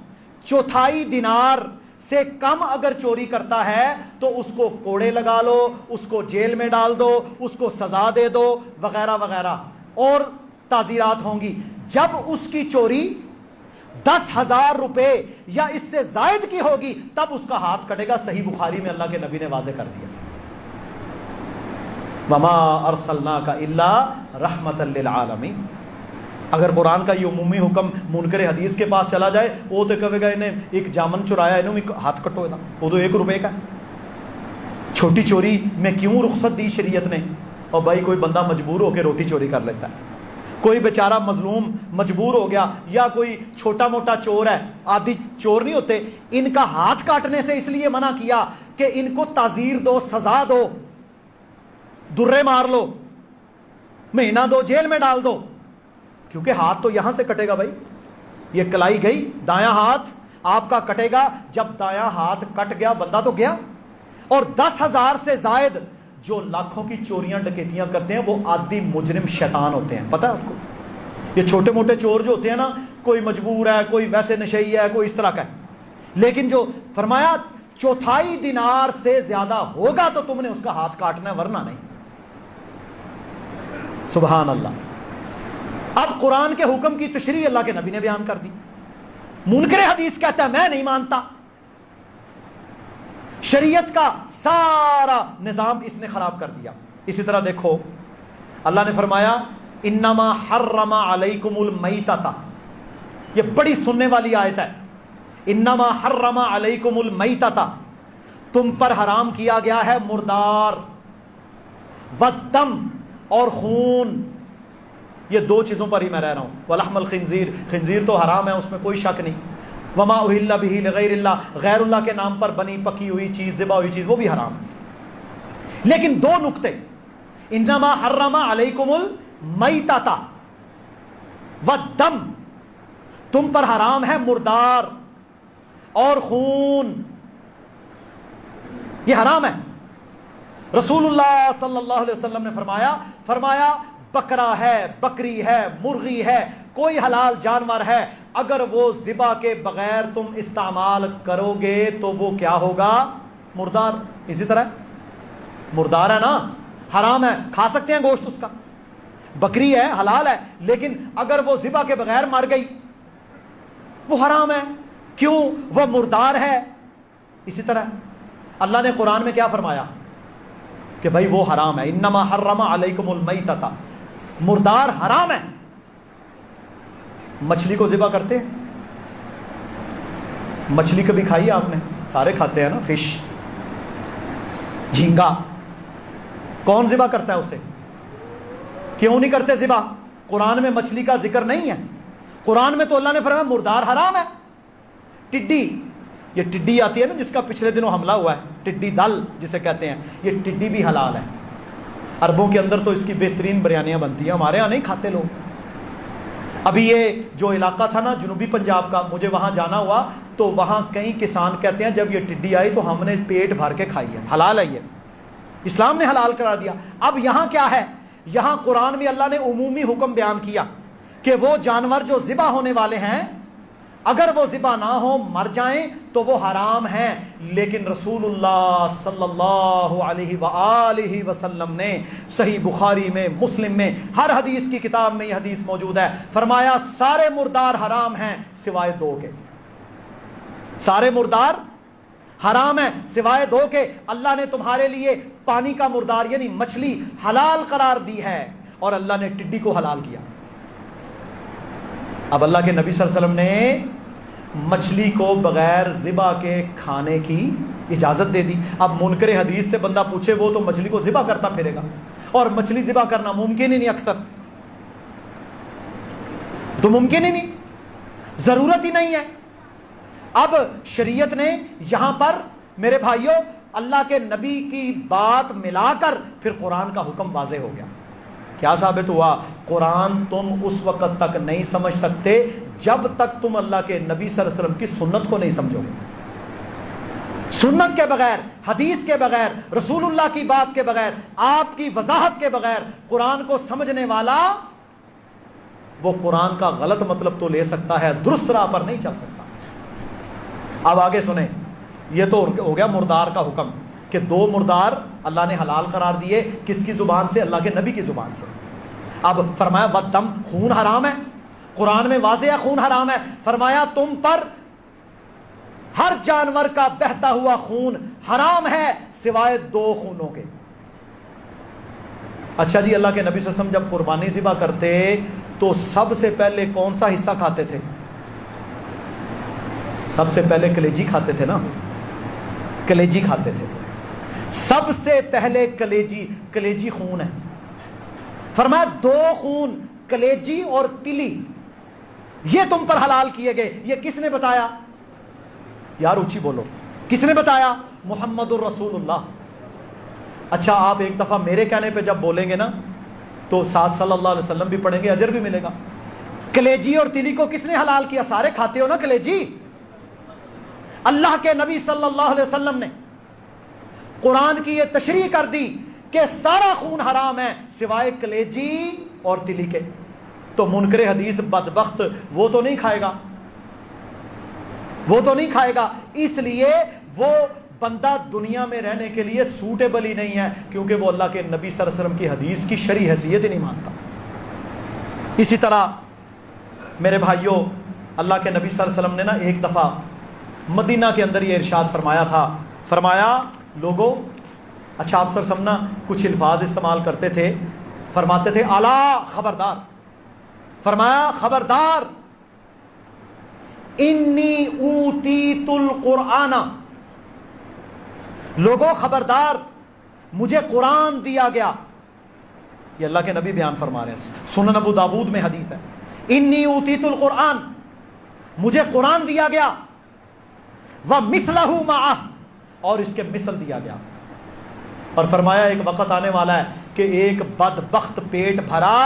1/4 دینار سے کم اگر چوری کرتا ہے تو اس کو کوڑے لگا لو، اس کو جیل میں ڈال دو، اس کو سزا دے دو وغیرہ وغیرہ اور تعزیرات ہوں گی. جب اس کی چوری 10,000 روپے یا اس سے زائد کی ہوگی تب اس کا ہاتھ کٹے گا. صحیح بخاری میں اللہ کے نبی نے واضح کر دیا. وما ارسلناک الا رحمۃ للعالمین. اگر قرآن کا یہ عمومی حکم منکر حدیث کے پاس چلا جائے وہ تو کہے گا انہیں ایک جامن چرایا انہوں ایک ہاتھ کٹو تھا، وہ تو 1 روپے کا. چھوٹی چوری میں کیوں رخصت دی شریعت نے؟ اور بھائی کوئی بندہ مجبور ہو کے روٹی چوری کر لیتا ہے، کوئی بیچارہ مظلوم مجبور ہو گیا، یا کوئی چھوٹا موٹا چور ہے، عادی چور نہیں ہوتے، ان کا ہاتھ کاٹنے سے اس لیے منع کیا کہ ان کو تعزیر دو، سزا دو، درے مار لو، مہینہ دو، جیل میں ڈال دو، کیونکہ ہاتھ تو یہاں سے کٹے گا بھائی، یہ کلائی گئی، دایاں ہاتھ آپ کا کٹے گا، جب دایاں ہاتھ کٹ گیا بندہ تو گیا۔ اور 10,000 سے زائد جو لاکھوں کی چوریاں ڈکیتیاں کرتے ہیں وہ عادی مجرم شیطان ہوتے ہیں، پتہ ہے آپ کو؟ یہ چھوٹے موٹے چور جو ہوتے ہیں نا، کوئی مجبور ہے، کوئی ویسے نشئی ہے، کوئی اس طرح کا ہے، لیکن جو فرمایا 1/4 دینار سے زیادہ ہوگا تو تم نے اس کا ہاتھ کاٹنا ہے، ورنہ نہیں۔ سبحان اللہ۔ اب قرآن کے حکم کی تشریح اللہ کے نبی نے بیان کر دی۔ منکر حدیث کہتا ہے میں نہیں مانتا، شریعت کا سارا نظام اس نے خراب کر دیا۔ اسی طرح دیکھو اللہ نے فرمایا انما حرم علیکم المیتۃ، یہ بڑی سننے والی آیت ہے، انما حرم علیکم المیتۃ، تم پر حرام کیا گیا ہے مردار، والدم، اور خون، یہ 2 چیزوں پر ہی میں رہ رہا ہوں، ولحم الخنزیر، خنزیر تو حرام ہے، اس میں کوئی شک نہیں، وما اہل بہ لغیر اللہ، غیر اللہ کے نام پر بنی پکی ہوئی چیز، ذبح ہوئی چیز، وہ بھی حرام ہے۔ لیکن 2 نقطے، انما حرم علیکم المیتۃ والدم، تم پر حرام ہے مردار اور خون، یہ حرام ہے۔ رسول اللہ صلی اللہ علیہ وسلم نے فرمایا بکرا ہے، بکری ہے، مرغی ہے، کوئی حلال جانور ہے، اگر وہ ذبح کے بغیر تم استعمال کرو گے تو وہ کیا ہوگا؟ مردار۔ اسی طرح مردار ہے نا، حرام ہے، کھا سکتے ہیں گوشت اس کا، بکری ہے، حلال ہے، لیکن اگر وہ ذبح کے بغیر مر گئی وہ حرام ہے، کیوں؟ وہ مردار ہے۔ اسی طرح اللہ نے قرآن میں کیا فرمایا کہ بھائی وہ حرام ہے، انما حرم علیکم المیتۃ، مردار حرام ہے۔ مچھلی کو ذبح کرتے ہیں، مچھلی کبھی کھائی ہے آپ نے؟ سارے کھاتے ہیں نا، فش، جھینگا، کون ذبح کرتا ہے اسے؟ کیوں نہیں کرتے ذبح؟ قرآن میں مچھلی کا ذکر نہیں ہے، قرآن میں تو اللہ نے فرمایا مردار حرام ہے۔ ٹڈی، یہ ٹڈی آتی ہے نا جس کا پچھلے دنوں حملہ ہوا ہے، ٹڈی دل جسے کہتے ہیں، یہ ٹڈی بھی حلال ہے۔ عربوں کے اندر تو اس کی بہترین بریانیاں بنتی ہیں، ہمارے ہاں نہیں کھاتے لوگ۔ ابھی یہ جو علاقہ تھا نا جنوبی پنجاب کا، مجھے وہاں جانا ہوا تو وہاں کئی کسان کہتے ہیں جب یہ ٹڈی آئی تو ہم نے پیٹ بھر کے کھائی ہے، حلال ہے، یہ اسلام نے حلال کرا دیا۔ اب یہاں کیا ہے؟ یہاں قرآن میں اللہ نے عمومی حکم بیان کیا کہ وہ جانور جو ذبح ہونے والے ہیں اگر وہ ذبح نہ ہو، مر جائیں تو وہ حرام ہیں، لیکن رسول اللہ صلی اللہ علیہ وآلہ وسلم نے صحیح بخاری میں، مسلم میں، ہر حدیث کی کتاب میں یہ حدیث موجود ہے، فرمایا سارے مردار حرام ہیں سوائے 2 کے، سارے مردار حرام ہیں سوائے 2 کے۔ اللہ نے تمہارے لیے پانی کا مردار یعنی مچھلی حلال قرار دی ہے، اور اللہ نے ٹڈی کو حلال کیا۔ اب اللہ کے نبی صلی اللہ علیہ وسلم نے مچھلی کو بغیر ذبح کے کھانے کی اجازت دے دی۔ اب منکر حدیث سے بندہ پوچھے، وہ تو مچھلی کو ذبح کرتا پھرے گا، اور مچھلی ذبح کرنا ممکن ہی نہیں، اکثر تو ممکن ہی نہیں، ضرورت ہی نہیں ہے۔ اب شریعت نے یہاں پر میرے بھائیوں اللہ کے نبی کی بات ملا کر پھر قرآن کا حکم واضح ہو گیا۔ کیا ثابت ہوا؟ قرآن تم اس وقت تک نہیں سمجھ سکتے جب تک تم اللہ کے نبی صلی اللہ علیہ وسلم کی سنت کو نہیں سمجھو گے۔ سنت کے بغیر، حدیث کے بغیر، رسول اللہ کی بات کے بغیر، آپ کی وضاحت کے بغیر قرآن کو سمجھنے والا وہ قرآن کا غلط مطلب تو لے سکتا ہے، درست راہ پر نہیں چل سکتا۔ اب آگے سنیں، یہ تو ہو گیا مردار کا حکم کہ 2 مردار اللہ نے حلال قرار دیے، کس کی زبان سے؟ اللہ کے نبی کی زبان سے۔ اب فرمایا والدم، خون حرام ہے، قرآن میں واضح ہے خون حرام ہے، فرمایا تم پر ہر جانور کا بہتا ہوا خون حرام ہے سوائے 2 خونوں کے۔ اچھا جی، اللہ کے نبی صلی اللہ علیہ وسلم جب قربانی ذبح کرتے تو سب سے پہلے کون سا حصہ کھاتے تھے؟ سب سے پہلے کلیجی کھاتے تھے نا، کلیجی کھاتے تھے، سب سے پہلے کلیجی خون ہے۔ فرمایا 2 خون کلیجی اور تلی یہ تم پر حلال کیے گئے. یہ کس نے بتایا؟ یار اونچی بولو, کس نے بتایا؟ محمد الرسول اللہ. اچھا آپ ایک دفعہ میرے کہنے پہ جب بولیں گے نا تو ساتھ صلی اللہ علیہ وسلم بھی پڑھیں گے, اجر بھی ملے گا. کلیجی اور تلی کو کس نے حلال کیا؟ سارے کھاتے ہو نا کلیجی. اللہ کے نبی صلی اللہ علیہ وسلم نے قرآن کی یہ تشریح کر دی کہ سارا خون حرام ہے سوائے کلیجی اور تلی کے. تو منکر حدیث بدبخت وہ تو نہیں کھائے گا, وہ تو نہیں کھائے گا. اس لیے وہ بندہ دنیا میں رہنے کے لیے سوٹیبل ہی نہیں ہے, کیونکہ وہ اللہ کے نبی صلی اللہ علیہ وسلم کی حدیث کی شرعی حیثیت ہی نہیں مانتا. اسی طرح میرے بھائیوں, اللہ کے نبی صلی اللہ علیہ وسلم نے نا ایک دفعہ مدینہ کے اندر یہ ارشاد فرمایا تھا, فرمایا لوگو, اچھا آپ صلی اللہ علیہ وسلم نا کچھ الفاظ استعمال کرتے تھے, فرماتے تھے الا خبردار, فرمایا خبردار, انی اوتیت القرآن, لوگوں خبردار مجھے قرآن دیا گیا. یہ اللہ کے نبی بیان فرما رہے ہیں, سنن ابو داود میں حدیث ہے, انی اوتیت القرآن, مجھے قرآن دیا گیا, ومثلہ معہ, اور اس کے مثل دیا گیا. اور فرمایا ایک وقت آنے والا ہے کہ ایک بدبخت پیٹ بھرا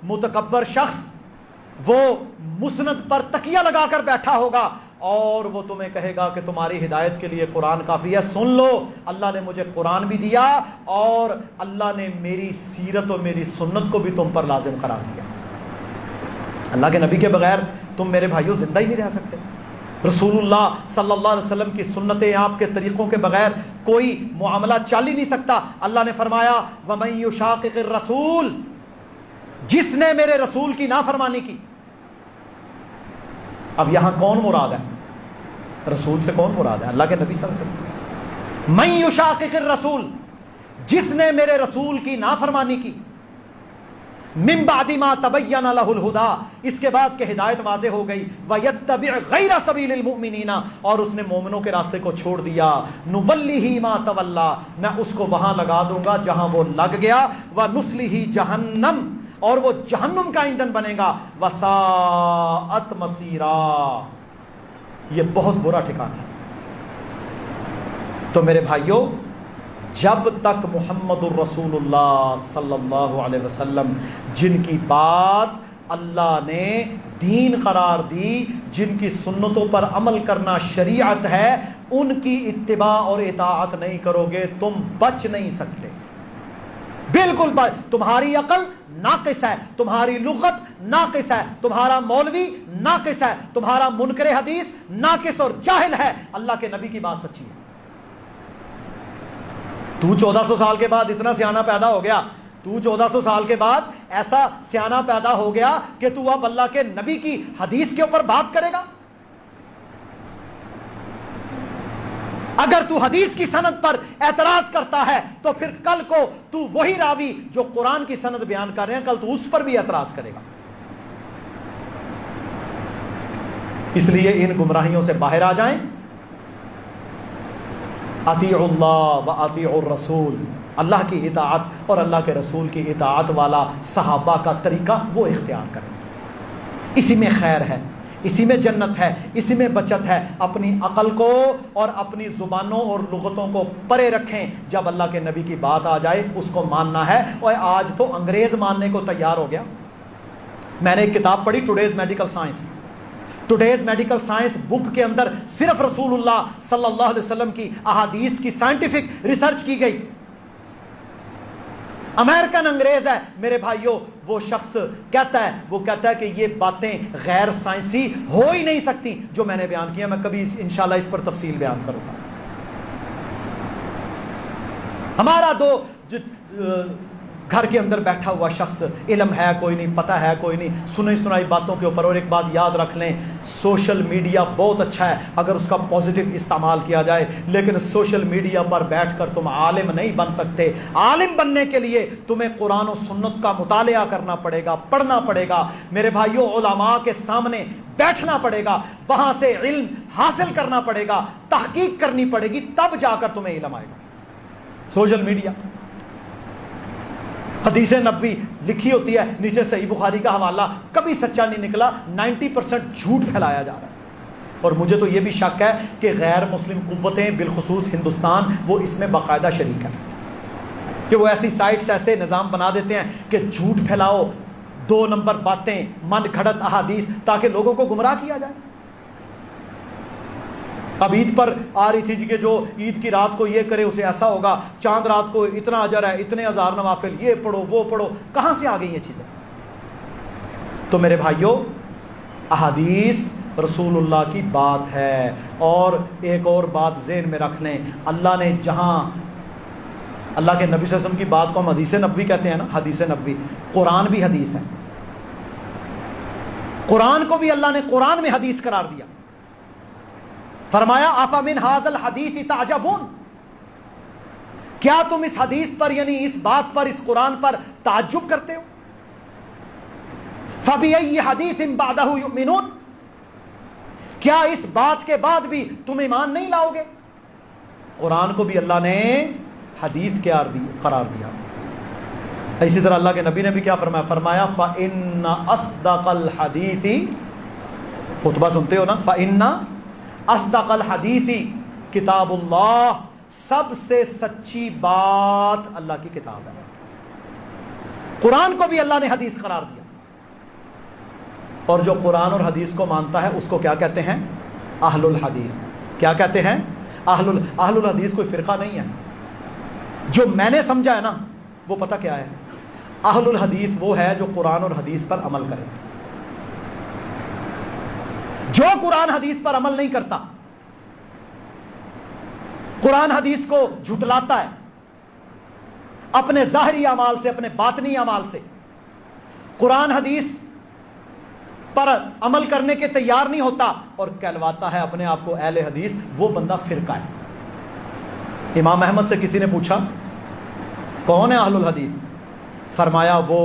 متکبر شخص وہ مسند پر تکیہ لگا کر بیٹھا ہوگا اور وہ تمہیں کہے گا کہ تمہاری ہدایت کے لیے قرآن کافی ہے, سن لو اللہ نے مجھے قرآن بھی دیا اور اللہ نے میری سیرت اور میری سنت کو بھی تم پر لازم قرار دیا. اللہ کے نبی کے بغیر تم میرے بھائیوں زندہ ہی نہیں رہ سکتے. رسول اللہ صلی اللہ علیہ وسلم کی سنتیں, آپ کے طریقوں کے بغیر کوئی معاملہ چل ہی نہیں سکتا. اللہ نے فرمایا وَمَن يُشَاقِقِ الرَّسُولِ, جس نے میرے رسول کی نافرمانی کی. اب یہاں کون مراد ہے؟ رسول سے کون مراد ہے؟ اللہ کے نبی صلی اللہ علیہ وسلم. مَن يُشَاقِقِ الرَّسُولِ, جس نے میرے رسول کی نافرمانی کی. من بعد ما تبین له الہدی, اس کے بعد کہ ہدایت واضح ہو گئی. وَيَتَّبِعْ غَيْرَ سَبِيلِ الْمُؤْمِنِينَ, اور اس نے مومنوں کے راستے کو چھوڑ دیا. نُوَلِّهِ مَا تَوَلَّى, میں اس کو وہاں لگا دوں گا جہاں وہ لگ گیا. وَنُصْلِهِ جَهَنَّمَ, اور وہ جہنم کا ایندھن بنے گا. وَسَاءَتْ مَصِيرًا, یہ بہت برا ٹھکانہ ہے. تو میرے بھائیوں, جب تک محمد الرسول اللہ صلی اللہ علیہ وسلم, جن کی بات اللہ نے دین قرار دی, جن کی سنتوں پر عمل کرنا شریعت ہے, ان کی اتباع اور اطاعت نہیں کرو گے تم بچ نہیں سکتے. بالکل تمہاری عقل ناقص ہے, تمہاری لغت ناقص ہے, تمہارا مولوی ناقص ہے, تمہارا منکر حدیث ناقص اور جاہل ہے. اللہ کے نبی کی بات سچی ہے. تو 1400 سال کے بعد اتنا سیانہ پیدا ہو گیا, تو 1400 سال کے بعد ایسا سیانہ پیدا ہو گیا کہ تو اب اللہ کے نبی کی حدیث کے اوپر بات کرے گا. اگر تو حدیث کی سند پر اعتراض کرتا ہے تو پھر کل کو تو وہی راوی جو قرآن کی سند بیان کر رہے ہیں, کل تو اس پر بھی اعتراض کرے گا. اس لیے ان گمراہیوں سے باہر آ جائیں. اطیعوا اللہ و اطیعوا الرسول, اللہ کی اطاعت اور اللہ کے رسول کی اطاعت والا صحابہ کا طریقہ وہ اختیار کریں. اسی میں خیر ہے, اسی میں جنت ہے, اسی میں بچت ہے. اپنی عقل کو اور اپنی زبانوں اور لغتوں کو پرے رکھیں. جب اللہ کے نبی کی بات آ جائے اس کو ماننا ہے. اور آج تو انگریز ماننے کو تیار ہو گیا. میں نے ایک کتاب پڑھی, today's medical science. Today's medical science book کے اندر صرف رسول اللہ صلی اللہ علیہ وسلم کی احادیث کی سائنٹیفک ریسرچ کی گئی. امریکن انگریز ہے میرے بھائیوں, وہ شخص کہتا ہے کہ یہ باتیں غیر سائنسی ہو ہی نہیں سکتی جو میں نے بیان کیا. میں کبھی انشاءاللہ اس پر تفصیل بیان کروں گا. ہمارا گھر کے اندر بیٹھا ہوا شخص, علم ہے کوئی نہیں, پتہ ہے کوئی نہیں, سنی سنائی باتوں کے اوپر. اور ایک بات یاد رکھ لیں, سوشل میڈیا بہت اچھا ہے اگر اس کا پازیٹیو استعمال کیا جائے, لیکن سوشل میڈیا پر بیٹھ کر تم عالم نہیں بن سکتے. عالم بننے کے لیے تمہیں قرآن و سنت کا مطالعہ کرنا پڑے گا, پڑھنا پڑے گا. میرے بھائیوں, علماء کے سامنے بیٹھنا پڑے گا, وہاں سے علم حاصل کرنا پڑے گا, تحقیق کرنی پڑے گی, تب جا کر تمہیں علم آئے گا. سوشل میڈیا حدیث نبوی لکھی ہوتی ہے نیچے صحیح بخاری کا حوالہ، کبھی سچا نہیں نکلا، 90% جھوٹ پھیلایا جا رہا ہے۔ اور مجھے تو یہ بھی شک ہے کہ غیر مسلم قوتیں بالخصوص ہندوستان وہ اس میں باقاعدہ شریک ہیں، کہ وہ ایسی سائٹس ایسے نظام بنا دیتے ہیں کہ جھوٹ پھیلاؤ، 2 نمبر باتیں، من گھڑت احادیث، تاکہ لوگوں کو گمراہ کیا جائے۔ اب عید پر آ رہی تھی جی کہ جو عید کی رات کو یہ کرے اسے ایسا ہوگا، چاند رات کو اتنا اجر ہے، اتنے ہزار نوافل، یہ پڑھو وہ پڑھو، کہاں سے آ گئی یہ چیزیں؟ تو میرے بھائیوں، احادیث رسول اللہ کی بات ہے۔ اور ایک اور بات ذہن میں رکھ لیں، اللہ نے جہاں اللہ کے نبی صلی اللہ علیہ وسلم کی بات کو ہم حدیث نبوی کہتے ہیں نا، حدیث نبوی، قرآن بھی حدیث ہے، قرآن کو بھی اللہ نے قرآن میں حدیث قرار دیا۔ فرمایا افمن ھذا الحدیث تعجبون، کیا تم اس حدیث پر یعنی اس بات پر، اس قرآن پر تعجب کرتے ہو؟ فبأي حدیث بعدہ یؤمنون، کیا اس بات کے بعد بھی تم ایمان نہیں لاؤ گے؟ قرآن کو بھی اللہ نے حدیث قرار دیا۔ اسی طرح اللہ کے نبی نے بھی کیا فرمایا؟ فرمایا فإن أصدق الحدیث، خطبہ سنتے ہو نا، فإن اصدق الحدیث کتاب اللہ، سب سے سچی بات اللہ کی کتاب ہے۔ قرآن کو بھی اللہ نے حدیث قرار دیا۔ اور جو قرآن اور حدیث کو مانتا ہے اس کو کیا کہتے ہیں؟ اہل الحدیث۔ کیا کہتے ہیں؟ اہل الحدیث کوئی فرقہ نہیں ہے، جو میں نے سمجھا ہے نا وہ پتہ کیا ہے؟ اہل الحدیث وہ ہے جو قرآن اور حدیث پر عمل کرے۔ جو قرآن حدیث پر عمل نہیں کرتا، قرآن حدیث کو جھٹلاتا ہے اپنے ظاہری اعمال سے، اپنے باطنی اعمال سے، قرآن حدیث پر عمل کرنے کے تیار نہیں ہوتا اور کہلواتا ہے اپنے آپ کو اہل حدیث، وہ بندہ فرقہ ہے۔ امام احمد سے کسی نے پوچھا کون ہے اہل الحدیث؟ فرمایا وہ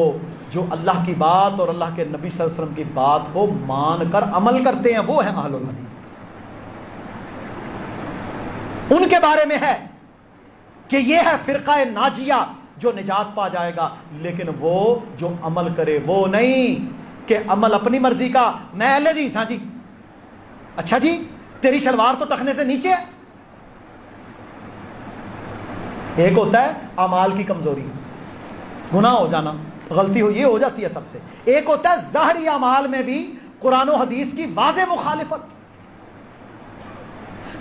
جو اللہ کی بات اور اللہ کے نبی صلی اللہ علیہ وسلم کی بات کو مان کر عمل کرتے ہیں، وہ ہیں اہل الحدیث۔ ان کے بارے میں ہے کہ یہ ہے فرقہ ناجیہ جو نجات پا جائے گا، لیکن وہ جو عمل کرے وہ نہیں کہ عمل اپنی مرضی کا، میں اہل حدیث ہاں جی، اچھا جی تیری شلوار تو ٹخنے سے نیچے ہے۔ ایک ہوتا ہے اعمال کی کمزوری، گناہ ہو جانا، غلطی یہ ہو جاتی ہے سب سے۔ ایک ہوتا ہے ظاہری اعمال میں بھی قرآن و حدیث کی واضح مخالفت،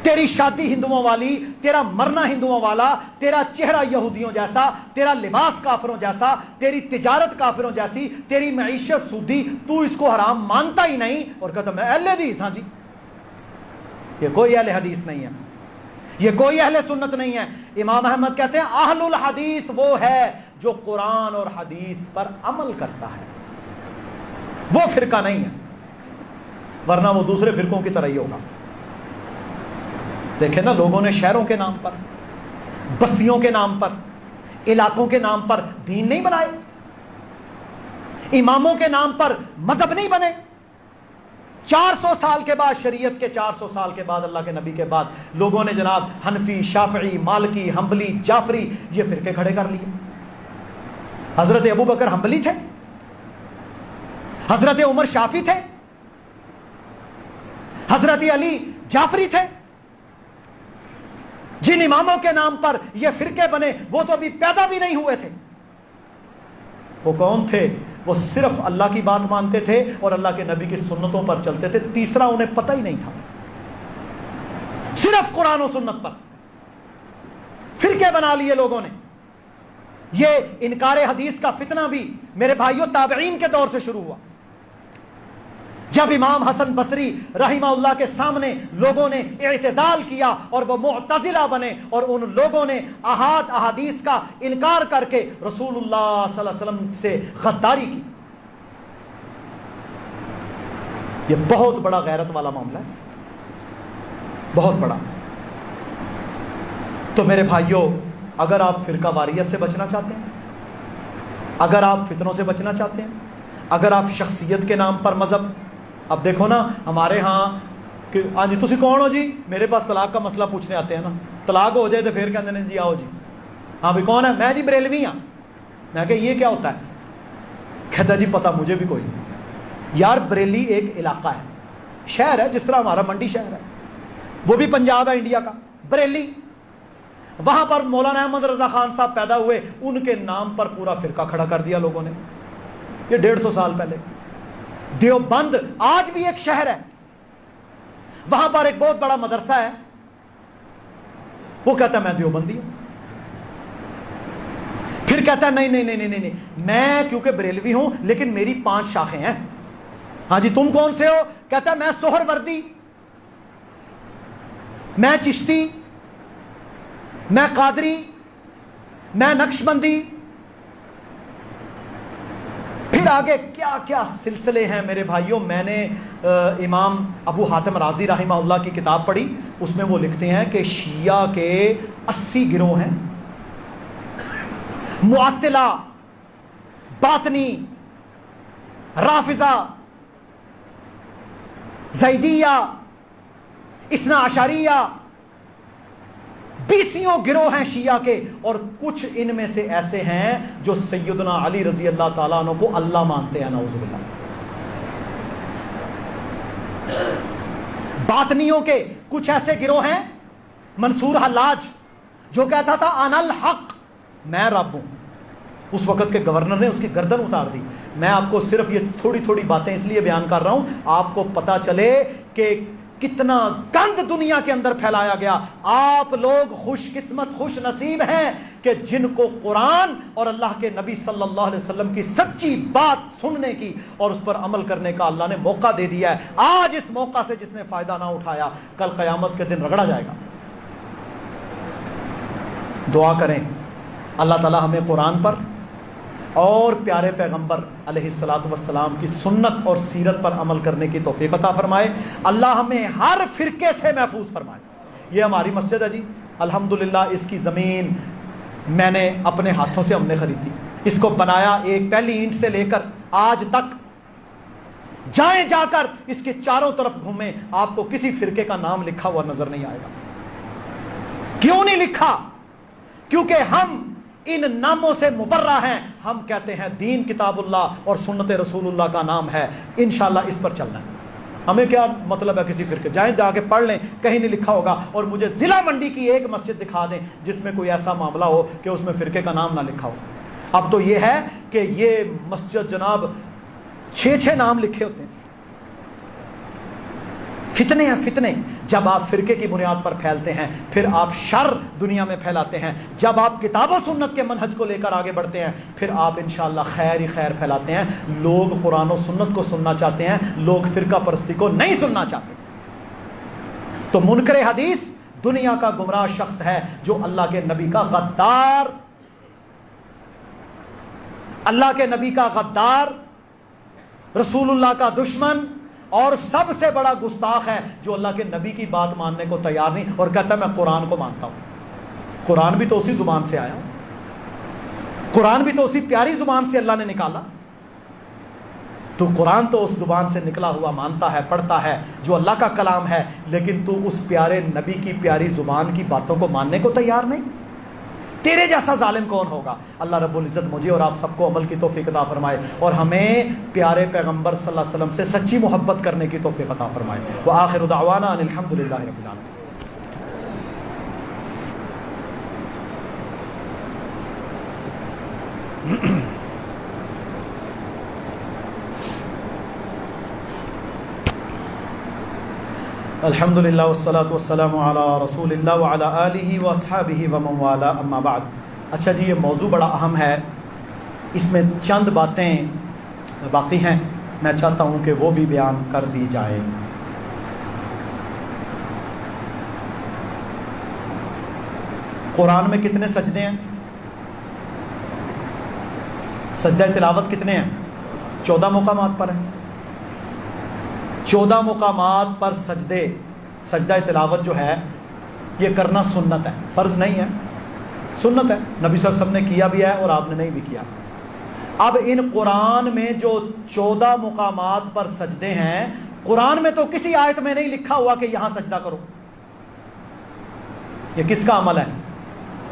تیری شادی ہندوؤں والی، تیرا مرنا ہندوؤں والا، تیرا چہرہ یہودیوں جیسا، تیرا لباس کافروں جیسا، تیری تجارت کافروں جیسی، تیری معیشت سودی، تو اس کو حرام مانتا ہی نہیں اور کہتا میں اہل حدیث ہاں جی۔ یہ کوئی اہل حدیث نہیں ہے، یہ کوئی اہل سنت نہیں ہے۔ امام احمد کہتے ہیں اہل الحدیث وہ ہے جو قرآن اور حدیث پر عمل کرتا ہے، وہ فرقہ نہیں ہے، ورنہ وہ دوسرے فرقوں کی طرح ہی ہوگا۔ دیکھیں نا، لوگوں نے شہروں کے نام پر، بستیوں کے نام پر، علاقوں کے نام پر دین نہیں بنائے، اماموں کے نام پر مذہب نہیں بنے۔ 400 سال کے بعد، شریعت کے 400 سال کے بعد، اللہ کے نبی کے بعد، لوگوں نے جناب حنفی، شافعی، مالکی، حنبلی، جعفری یہ فرقے کھڑے کر لیے۔ حضرت ابو بکر حنبلی تھے، حضرت عمر شافعی تھے، حضرت علی جعفری تھے۔ جن اماموں کے نام پر یہ فرقے بنے وہ تو ابھی پیدا بھی نہیں ہوئے تھے۔ وہ کون تھے؟ وہ صرف اللہ کی بات مانتے تھے اور اللہ کے نبی کی سنتوں پر چلتے تھے، تیسرا انہیں پتہ ہی نہیں تھا، صرف قرآن و سنت پر فرقے بنا لیے لوگوں نے۔ یہ انکار حدیث کا فتنہ بھی میرے بھائیوں تابعین کے دور سے شروع ہوا، جب امام حسن بصری رحمہ اللہ کے سامنے لوگوں نے اعتزال کیا اور وہ معتزلہ بنے اور ان لوگوں نے احادیث کا انکار کر کے رسول اللہ صلی اللہ علیہ وسلم سے غداری کی۔ یہ بہت بڑا غیرت والا معاملہ ہے، بہت بڑا۔ تو میرے بھائیوں، اگر آپ فرقہ واریت سے بچنا چاہتے ہیں، اگر آپ فتنوں سے بچنا چاہتے ہیں، اگر آپ شخصیت کے نام پر مذہب، اب دیکھو نا ہمارے ہاں کہ ہاں جی تسی کون ہو جی، میرے پاس طلاق کا مسئلہ پوچھنے آتے ہیں نا، طلاق ہو جائے تو پھر کہتے ہیں جی آؤ جی، ہاں بھی کون ہے؟ میں جی بریلوی ہاں، میں کہا یہ کیا ہوتا ہے؟ کہتا جی پتہ مجھے بھی کوئی نہیں۔ یار بریلی ایک علاقہ ہے، شہر ہے جس طرح ہمارا منڈی شہر ہے، وہ بھی پنجاب ہے انڈیا کا، بریلی، وہاں پر مولانا احمد رضا خان صاحب پیدا ہوئے، ان کے نام پر پورا فرقہ کھڑا کر دیا لوگوں نے، یہ 150 سال پہلے۔ دیوبند آج بھی ایک شہر ہے، وہاں پر ایک بہت بڑا مدرسہ ہے، وہ کہتا ہے میں دیوبندی ہوں، پھر کہتا ہے نہیں میں کیونکہ بریلوی ہوں لیکن میری 5 شاخیں ہیں۔ ہاں جی تم کون سے ہو؟ کہتا ہے میں سہر وردی، میں چشتی، میں قادری، میں نقشبندی، پھر آگے کیا کیا سلسلے ہیں میرے بھائیوں۔ میں نے امام ابو حاتم رازی رحمہ اللہ کی کتاب پڑھی، اس میں وہ لکھتے ہیں کہ شیعہ کے 80 گروہ ہیں، معطلہ، باطنی، رافضہ، زیدیہ، اثنا عشریہ، 20 گروہ ہیں شیعہ کے، اور کچھ ان میں سے ایسے ہیں جو سیدنا علی رضی اللہ تعالیٰ عنہ کو اللہ مانتے ہیں، نعوذ باللہ۔ باطنیوں کے کچھ ایسے گروہ ہیں، منصور حلاج جو کہتا تھا انا الحق، میں رب ہوں، اس وقت کے گورنر نے اس کی گردن اتار دی۔ میں آپ کو صرف یہ تھوڑی تھوڑی باتیں اس لیے بیان کر رہا ہوں آپ کو پتا چلے کہ کتنا گند دنیا کے اندر پھیلایا گیا۔ آپ لوگ خوش قسمت خوش نصیب ہیں کہ جن کو قرآن اور اللہ کے نبی صلی اللہ علیہ وسلم کی سچی بات سننے کی اور اس پر عمل کرنے کا اللہ نے موقع دے دیا ہے۔ آج اس موقع سے جس نے فائدہ نہ اٹھایا کل قیامت کے دن رگڑا جائے گا۔ دعا کریں اللہ تعالی ہمیں قرآن پر اور پیارے پیغمبر علیہ الصلوۃ والسلام کی سنت اور سیرت پر عمل کرنے کی توفیق عطا فرمائے۔ اللہ ہمیں ہر فرقے سے محفوظ فرمائے۔ یہ ہماری مسجد ہے جی، الحمدللہ اس کی زمین میں نے اپنے ہاتھوں سے ہم نے خریدی، اس کو بنایا ایک پہلی اینٹ سے لے کر آج تک، جائیں جا کر اس کے چاروں طرف گھومیں آپ کو کسی فرقے کا نام لکھا ہوا نظر نہیں آئے گا۔ کیوں نہیں لکھا؟ کیونکہ ہم ان ناموں سے مبرہ ہیں۔ ہم کہتے ہیں دین کتاب اللہ اور سنت رسول اللہ کا نام ہے، انشاءاللہ اس پر چلنا ہے۔ ہمیں کیا مطلب ہے کسی فرقے، جائیں جا کے پڑھ لیں، کہیں نہیں لکھا ہوگا، اور مجھے ضلع منڈی کی ایک مسجد دکھا دیں جس میں کوئی ایسا معاملہ ہو کہ اس میں فرقے کا نام نہ لکھا ہو۔ اب تو یہ ہے کہ یہ مسجد جناب 6 نام لکھے ہوتے ہیں۔ فتنے ہیں فتنے، جب آپ فرقے کی بنیاد پر پھیلتے ہیں پھر آپ شر دنیا میں پھیلاتے ہیں، جب آپ کتاب و سنت کے منہج کو لے کر آگے بڑھتے ہیں پھر آپ انشاءاللہ خیر ہی خیر پھیلاتے ہیں۔ لوگ قرآن و سنت کو سننا چاہتے ہیں، لوگ فرقہ پرستی کو نہیں سننا چاہتے۔ تو منکر حدیث دنیا کا گمراہ شخص ہے جو اللہ کے نبی کا غدار، اللہ کے نبی کا غدار، رسول اللہ کا دشمن، اور سب سے بڑا گستاخ ہے جو اللہ کے نبی کی بات ماننے کو تیار نہیں اور کہتا ہے میں قرآن کو مانتا ہوں۔ قرآن بھی تو اسی زبان سے آیا، قرآن بھی تو اسی پیاری زبان سے اللہ نے نکالا۔ تو قرآن تو اس زبان سے نکلا ہوا مانتا ہے، پڑھتا ہے جو اللہ کا کلام ہے، لیکن تو اس پیارے نبی کی پیاری زبان کی باتوں کو ماننے کو تیار نہیں۔ تیرے جیسا ظالم کون ہوگا؟ اللہ رب العزت مجھے اور آپ سب کو عمل کی توفیق عطا فرمائے اور ہمیں پیارے پیغمبر صلی اللہ علیہ وسلم سے سچی محبت کرنے کی توفیق عطا فرمائے۔ وآخر دعوانا ان الحمدللہ رب العالمین۔ الحمدللہ والصلاة والسلام علی رسول اللہ وعلی آلہ واصحابہ ومن والا، اما بعد۔ اچھا جی، یہ موضوع بڑا اہم ہے، اس میں چند باتیں باقی ہیں، میں چاہتا ہوں کہ وہ بھی بیان کر دی جائے۔ قرآن میں کتنے سجدے ہیں؟ سجدہ تلاوت کتنے ہیں؟ 14 مقامات پر ہیں۔ 14 مقامات پر سجدہ تلاوت جو ہے یہ کرنا سنت ہے، فرض نہیں ہے، سنت ہے، نبی صلی اللہ علیہ وسلم نے کیا بھی ہے اور آپ نے نہیں بھی کیا۔ اب ان قرآن میں جو 14 مقامات پر سجدے ہیں، قرآن میں تو کسی آیت میں نہیں لکھا ہوا کہ یہاں سجدہ کرو۔ یہ کس کا عمل ہے؟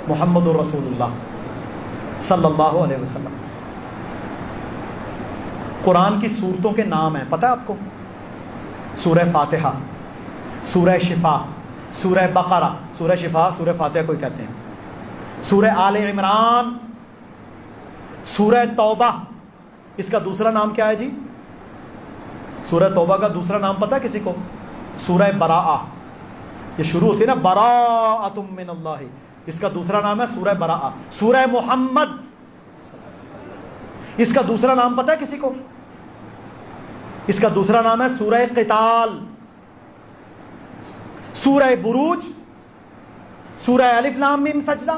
محمد الرسول اللہ صلی اللہ علیہ وسلم. قرآن کی سورتوں کے نام ہیں، پتہ ہے آپ کو؟ سورہ فاتحہ، سورہ شفا، سورہ بقرہ. سورہ شفا سورہ فاتحہ کو کہتے ہیں. سورہ آل عمران، سورہ توبہ. اس کا دوسرا نام کیا ہے جی؟ سورہ توبہ کا دوسرا نام پتہ ہے کسی کو؟ سورہ براءہ. یہ شروع ہوتی ہے نا براءۃ من اللہ، اس کا دوسرا نام ہے سورہ براءہ. سورہ محمد، اس کا دوسرا نام پتہ ہے کسی کو؟ اس کا دوسرا نام ہے سورہ قتال. سورہ بروج، سورہ الف لام میم سجدہ،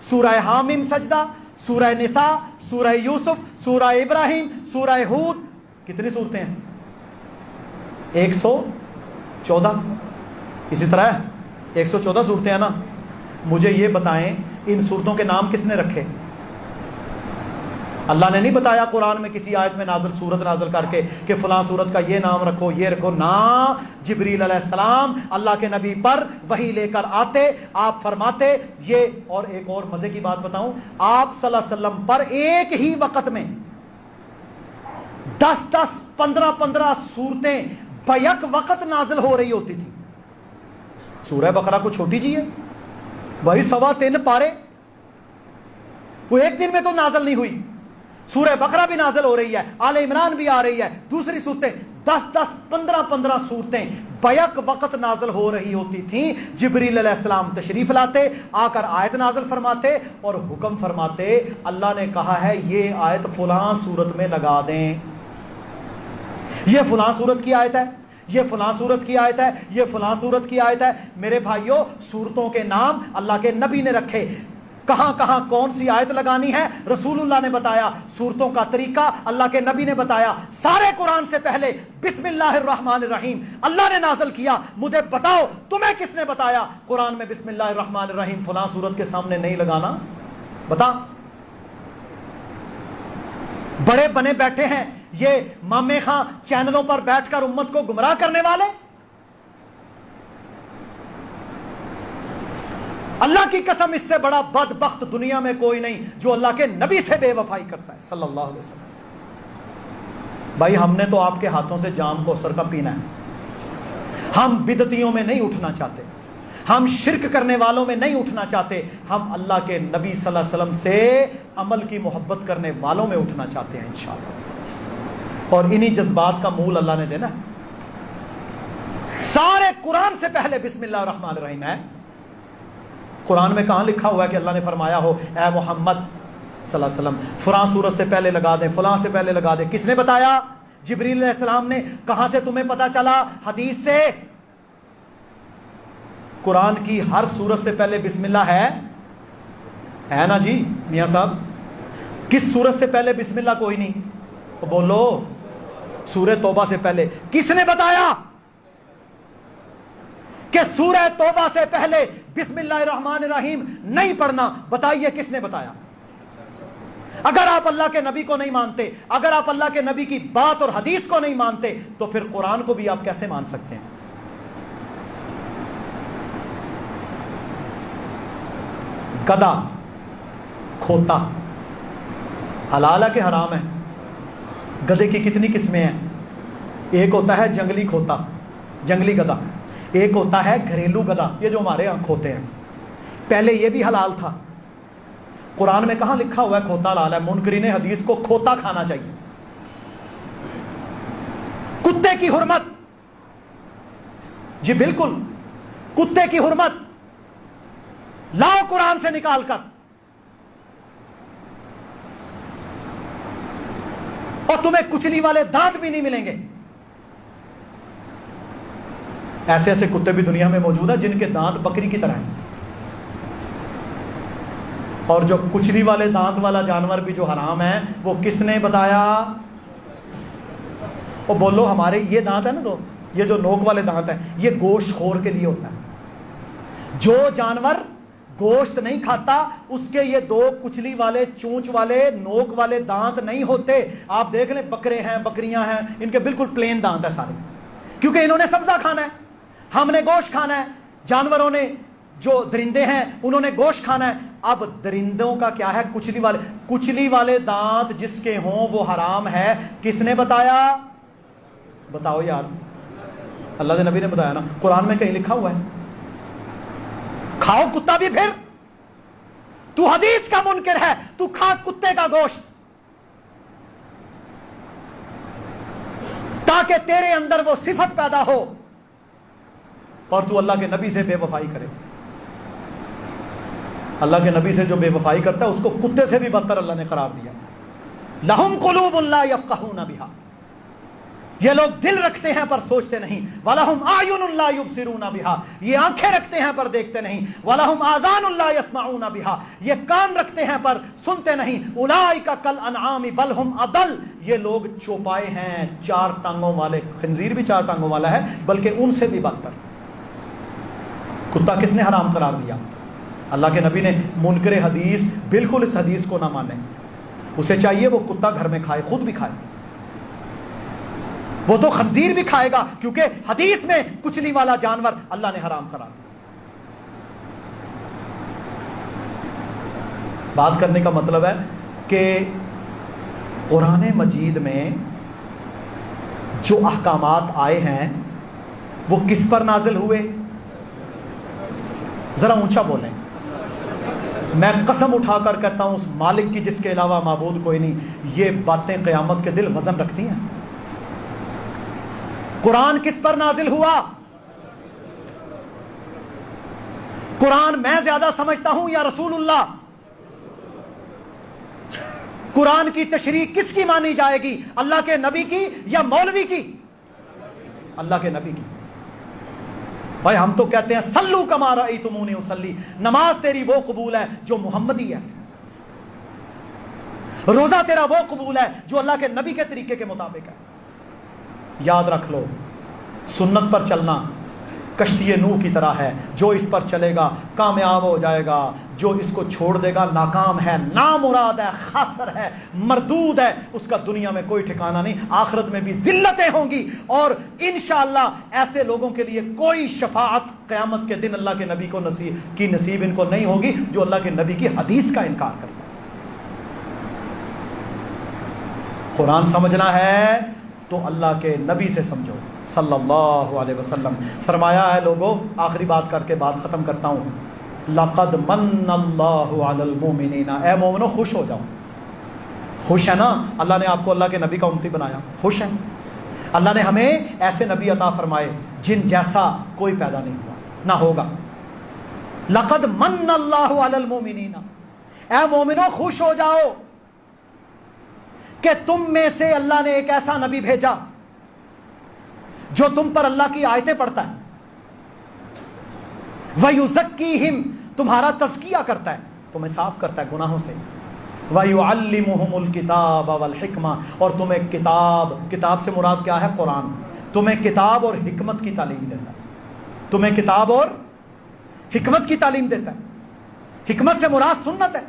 سورہ حامیم سجدہ، سورہ نساء، سورہ یوسف، سورہ ابراہیم، سورہ ہود. کتنی صورتیں ہیں؟ 114. اسی طرح 114 صورتیں ہیں نا. مجھے یہ بتائیں ان صورتوں کے نام کس نے رکھے؟ اللہ نے نہیں بتایا قرآن میں کسی آیت میں نازل صورت نازل کر کے کہ فلاں صورت کا یہ نام رکھو یہ رکھو. نا، جبریل علیہ السلام اللہ کے نبی پر وحی لے کر آتے، آپ فرماتے یہ. اور ایک اور مزے کی بات بتاؤں، آپ صلی اللہ علیہ وسلم پر ایک ہی وقت میں 10 15 صورتیں بیک وقت نازل ہو رہی ہوتی تھی. سورہ بقرہ کو چھوٹی جی ہے بھائی، 3.25 پارے، وہ ایک دن میں تو نازل نہیں ہوئی. سورہ بقرہ بھی نازل ہو رہی ہے، آل عمران بھی آ رہی ہے، دوسری صورتیں 15 صورتیں بیک وقت نازل ہو رہی ہوتی تھیں. جبریل علیہ السلام تشریف لاتے، آ کر آیت نازل فرماتے اور حکم فرماتے اللہ نے کہا ہے یہ آیت فلاں صورت میں لگا دیں، یہ فلاں صورت کی آیت ہے، یہ فلاں صورت کی آیت ہے، یہ فلاں صورت کی آیت ہے. میرے بھائیوں، صورتوں کے نام اللہ کے نبی نے رکھے. کہاں کہاں کون سی آیت لگانی ہے رسول اللہ نے بتایا. صورتوں کا طریقہ اللہ کے نبی نے بتایا. سارے قرآن سے پہلے بسم اللہ الرحمن الرحیم اللہ نے نازل کیا. مجھے بتاؤ تمہیں کس نے بتایا قرآن میں بسم اللہ الرحمن الرحیم فلاں صورت کے سامنے نہیں لگانا؟ بتا. بڑے بنے بیٹھے ہیں یہ مامے خاں چینلوں پر بیٹھ کر امت کو گمراہ کرنے والے. اللہ کی قسم اس سے بڑا بدبخت دنیا میں کوئی نہیں جو اللہ کے نبی سے بے وفائی کرتا ہے صلی اللہ علیہ وسلم. بھائی ہم نے تو آپ کے ہاتھوں سے جام کوثر کا پینا ہے. ہم بدعتیوں میں نہیں اٹھنا چاہتے، ہم شرک کرنے والوں میں نہیں اٹھنا چاہتے، ہم اللہ کے نبی صلی اللہ علیہ وسلم سے عمل کی محبت کرنے والوں میں اٹھنا چاہتے ہیں انشاءاللہ. اور انہی جذبات کا مول اللہ نے دینا. سارے قرآن سے پہلے بسم اللہ الرحمن الرحیم ہے. قرآن میں کہاں لکھا ہوا ہے کہ اللہ نے فرمایا ہو اے محمد صلی اللہ علیہ وسلم فلاں سورت سے پہلے لگا دیں، فلاں سے پہلے لگا دیں؟ کس نے بتایا؟ جبریل علیہ السلام نے. کہاں سے تمہیں پتا چلا؟ حدیث سے. قرآن کی ہر سورت سے پہلے بسم اللہ ہے نا جی میاں صاحب؟ کس سورت سے پہلے بسم اللہ کوئی نہیں؟ تو بولو سورہ توبہ سے پہلے. کس نے بتایا کہ سورہ توبہ سے پہلے بسم اللہ الرحمن الرحیم نہیں پڑھنا؟ بتائیے کس نے بتایا؟ اگر آپ اللہ کے نبی کو نہیں مانتے، اگر آپ اللہ کے نبی کی بات اور حدیث کو نہیں مانتے تو پھر قرآن کو بھی آپ کیسے مان سکتے ہیں؟ گدھا، کھوتا حلال ہے کہ حرام ہے؟ گدھے کی کتنی قسمیں ہیں؟ ایک ہوتا ہے جنگلی کھوتا، جنگلی گدھا. ایک ہوتا ہے گھریلو گدھا، یہ جو ہمارے یہاں کھوتے ہیں. پہلے یہ بھی حلال تھا. قرآن میں کہاں لکھا ہوا ہے کھوتا حلال ہے؟ منکرین حدیث کو کھوتا کھانا چاہیے. کتے کی حرمت، جی بالکل کتے کی حرمت لاؤ قرآن سے نکال کر. اور تمہیں کچلی والے دانت بھی نہیں ملیں گے. ایسے ایسے کتے بھی دنیا میں موجود ہیں جن کے دانت بکری کی طرح ہیں. اور جو کچلی والے دانت والا جانور بھی جو حرام ہے وہ کس نے بتایا؟ اور بولو ہمارے یہ دانت ہے نا، تو یہ جو نوک والے دانت ہیں یہ گوشت خور کے لیے ہوتا ہے. جو جانور گوشت نہیں کھاتا اس کے یہ 2 کچلی والے چونچ والے نوک والے دانت نہیں ہوتے. آپ دیکھ لیں بکرے ہیں بکریاں ہیں ان کے بالکل پلین دانت ہے سارے، کیونکہ انہوں نے سبزہ کھانا ہے، ہم نے گوشت کھانا ہے. جانوروں نے جو درندے ہیں انہوں نے گوشت کھانا ہے. اب درندوں کا کیا ہے؟ کچلی والے دانت جس کے ہوں وہ حرام ہے. کس نے بتایا؟ بتاؤ یار. اللہ کے نبی نے بتایا نا. قرآن میں کہیں لکھا ہوا ہے کھاؤ کتا بھی؟ پھر تو حدیث کا منکر ہے, تو کھا کتے کا گوشت تاکہ تیرے اندر وہ صفت پیدا ہو اور تو اللہ کے نبی سے بے وفائی کرے. اللہ کے نبی سے جو بے وفائی کرتا ہے اس کو کتے سے بھی بدتر اللہ نے قرار دیا. لہم قلوب لا یفقہون بہا, یہ لوگ دل رکھتے ہیں پر سوچتے نہیں. وَلَهُمْ أَعْيُنٌ لَا يُبْصِرُونَ بِهَا, یہ آنکھیں رکھتے ہیں پر دیکھتے نہیں. وَلَهُمْ آذَانٌ لَا يَسْمَعُونَ بِهَا, یہ کان رکھتے ہیں پر سنتے نہیں. أُولَٰئِكَ كَالْأَنْعَامِ بَلْ هُمْ أَضَلُّ, یہ لوگ چوپائے ہیں, چار ٹانگوں والے. خنزیر بھی چار ٹانگوں والا ہے بلکہ ان سے بھی بدتر. کتا کس نے حرام قرار دیا؟ اللہ کے نبی نے. منکر حدیث بالکل اس حدیث کو نہ مانے, اسے چاہیے وہ کتا گھر میں کھائے, خود بھی کھائے. وہ تو خنزیر بھی کھائے گا کیونکہ حدیث میں کچلی والا جانور اللہ نے حرام قرار دیا. بات کرنے کا مطلب ہے کہ قرآن مجید میں جو احکامات آئے ہیں وہ کس پر نازل ہوئے؟ ذرا اونچا بولیں. میں قسم اٹھا کر کہتا ہوں اس مالک کی جس کے علاوہ معبود کوئی نہیں, یہ باتیں قیامت کے دل وزن رکھتی ہیں. قرآن کس پر نازل ہوا؟ قرآن میں زیادہ سمجھتا ہوں یا رسول اللہ؟ قرآن کی تشریح کس کی مانی جائے گی, اللہ کے نبی کی یا مولوی کی؟ اللہ کے نبی کی. بھائی ہم تو کہتے ہیں صلو کما رأیتمونی اصلی, نماز تیری وہ قبول ہے جو محمدی ہے, روزہ تیرا وہ قبول ہے جو اللہ کے نبی کے طریقے کے مطابق ہے. یاد رکھ لو, سنت پر چلنا کشتی نوح کی طرح ہے, جو اس پر چلے گا کامیاب ہو جائے گا, جو اس کو چھوڑ دے گا ناکام ہے, نامراد ہے, خاسر ہے, مردود ہے, اس کا دنیا میں کوئی ٹھکانہ نہیں, آخرت میں بھی ذلتیں ہوں گی. اور انشاءاللہ ایسے لوگوں کے لیے کوئی شفاعت قیامت کے دن اللہ کے نبی کو نصیب ان کو نہیں ہوگی جو اللہ کے نبی کی حدیث کا انکار کرتا ہے. قرآن سمجھنا ہے تو اللہ کے نبی سے سمجھو صلی اللہ علیہ وسلم. فرمایا ہے لوگوں, آخری بات کر کے بات ختم کرتا ہوں, لقد من اللہ علی المؤمنین, اے مومنو خوش ہو جاؤ. خوش ہے نا, اللہ نے آپ کو اللہ کے نبی کا امتی بنایا, خوش ہیں. اللہ نے ہمیں ایسے نبی عطا فرمائے جن جیسا کوئی پیدا نہیں ہوا نہ ہوگا. لقد من اللہ علی المؤمنین, اے مومنو خوش ہو جاؤ کہ تم میں سے اللہ نے ایک ایسا نبی بھیجا جو تم پر اللہ کی آیتیں پڑھتا ہے, وَيُزَكِّيهِمْ, تمہارا تزکیہ کرتا ہے, تمہیں صاف کرتا ہے گناہوں سے, وَيُعَلِّمُهُمُ الْكِتَابَ وَالْحِكْمَةَ, اور تمہیں کتاب سے مراد کیا ہے؟ قرآن. تمہیں کتاب اور حکمت کی تعلیم دیتا ہے, تمہیں کتاب اور حکمت کی تعلیم دیتا ہے. حکمت سے مراد سنت ہے.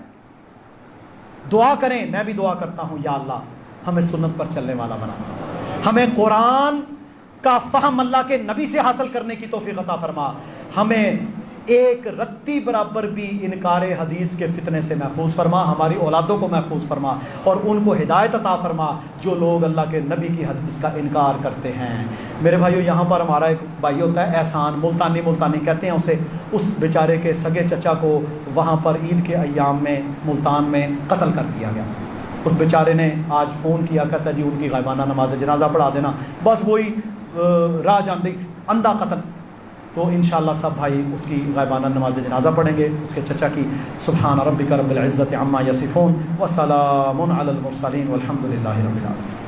دعا کریں, میں بھی دعا کرتا ہوں, یا اللہ ہمیں سنت پر چلنے والا بنا, ہمیں قرآن کا فہم اللہ کے نبی سے حاصل کرنے کی توفیق عطا فرما, ہمیں ایک رتی برابر بھی انکار حدیث کے فتنے سے محفوظ فرما, ہماری اولادوں کو محفوظ فرما, اور ان کو ہدایت عطا فرما جو لوگ اللہ کے نبی کی حدیث کا انکار کرتے ہیں. میرے بھائیو, یہاں پر ہمارا ایک بھائی ہوتا ہے احسان, ملتانی کہتے ہیں اسے, اس بیچارے کے سگے چچا کو وہاں پر عید کے ایام میں ملتان میں قتل کر دیا گیا. اس بیچارے نے آج فون کیا, کہتا جی ان کی غائبانہ نماز جنازہ پڑھا دینا, بس وہی راہ جان دی, اندھا قتل. تو انشاءاللہ سب بھائی اس کی غائبانہ نماز جنازہ پڑھیں گے, اس کے چچا کی. سبحان ربک رب العزت عما یصفون وسلام علی المرسلین والحمد للہ رب العالمین.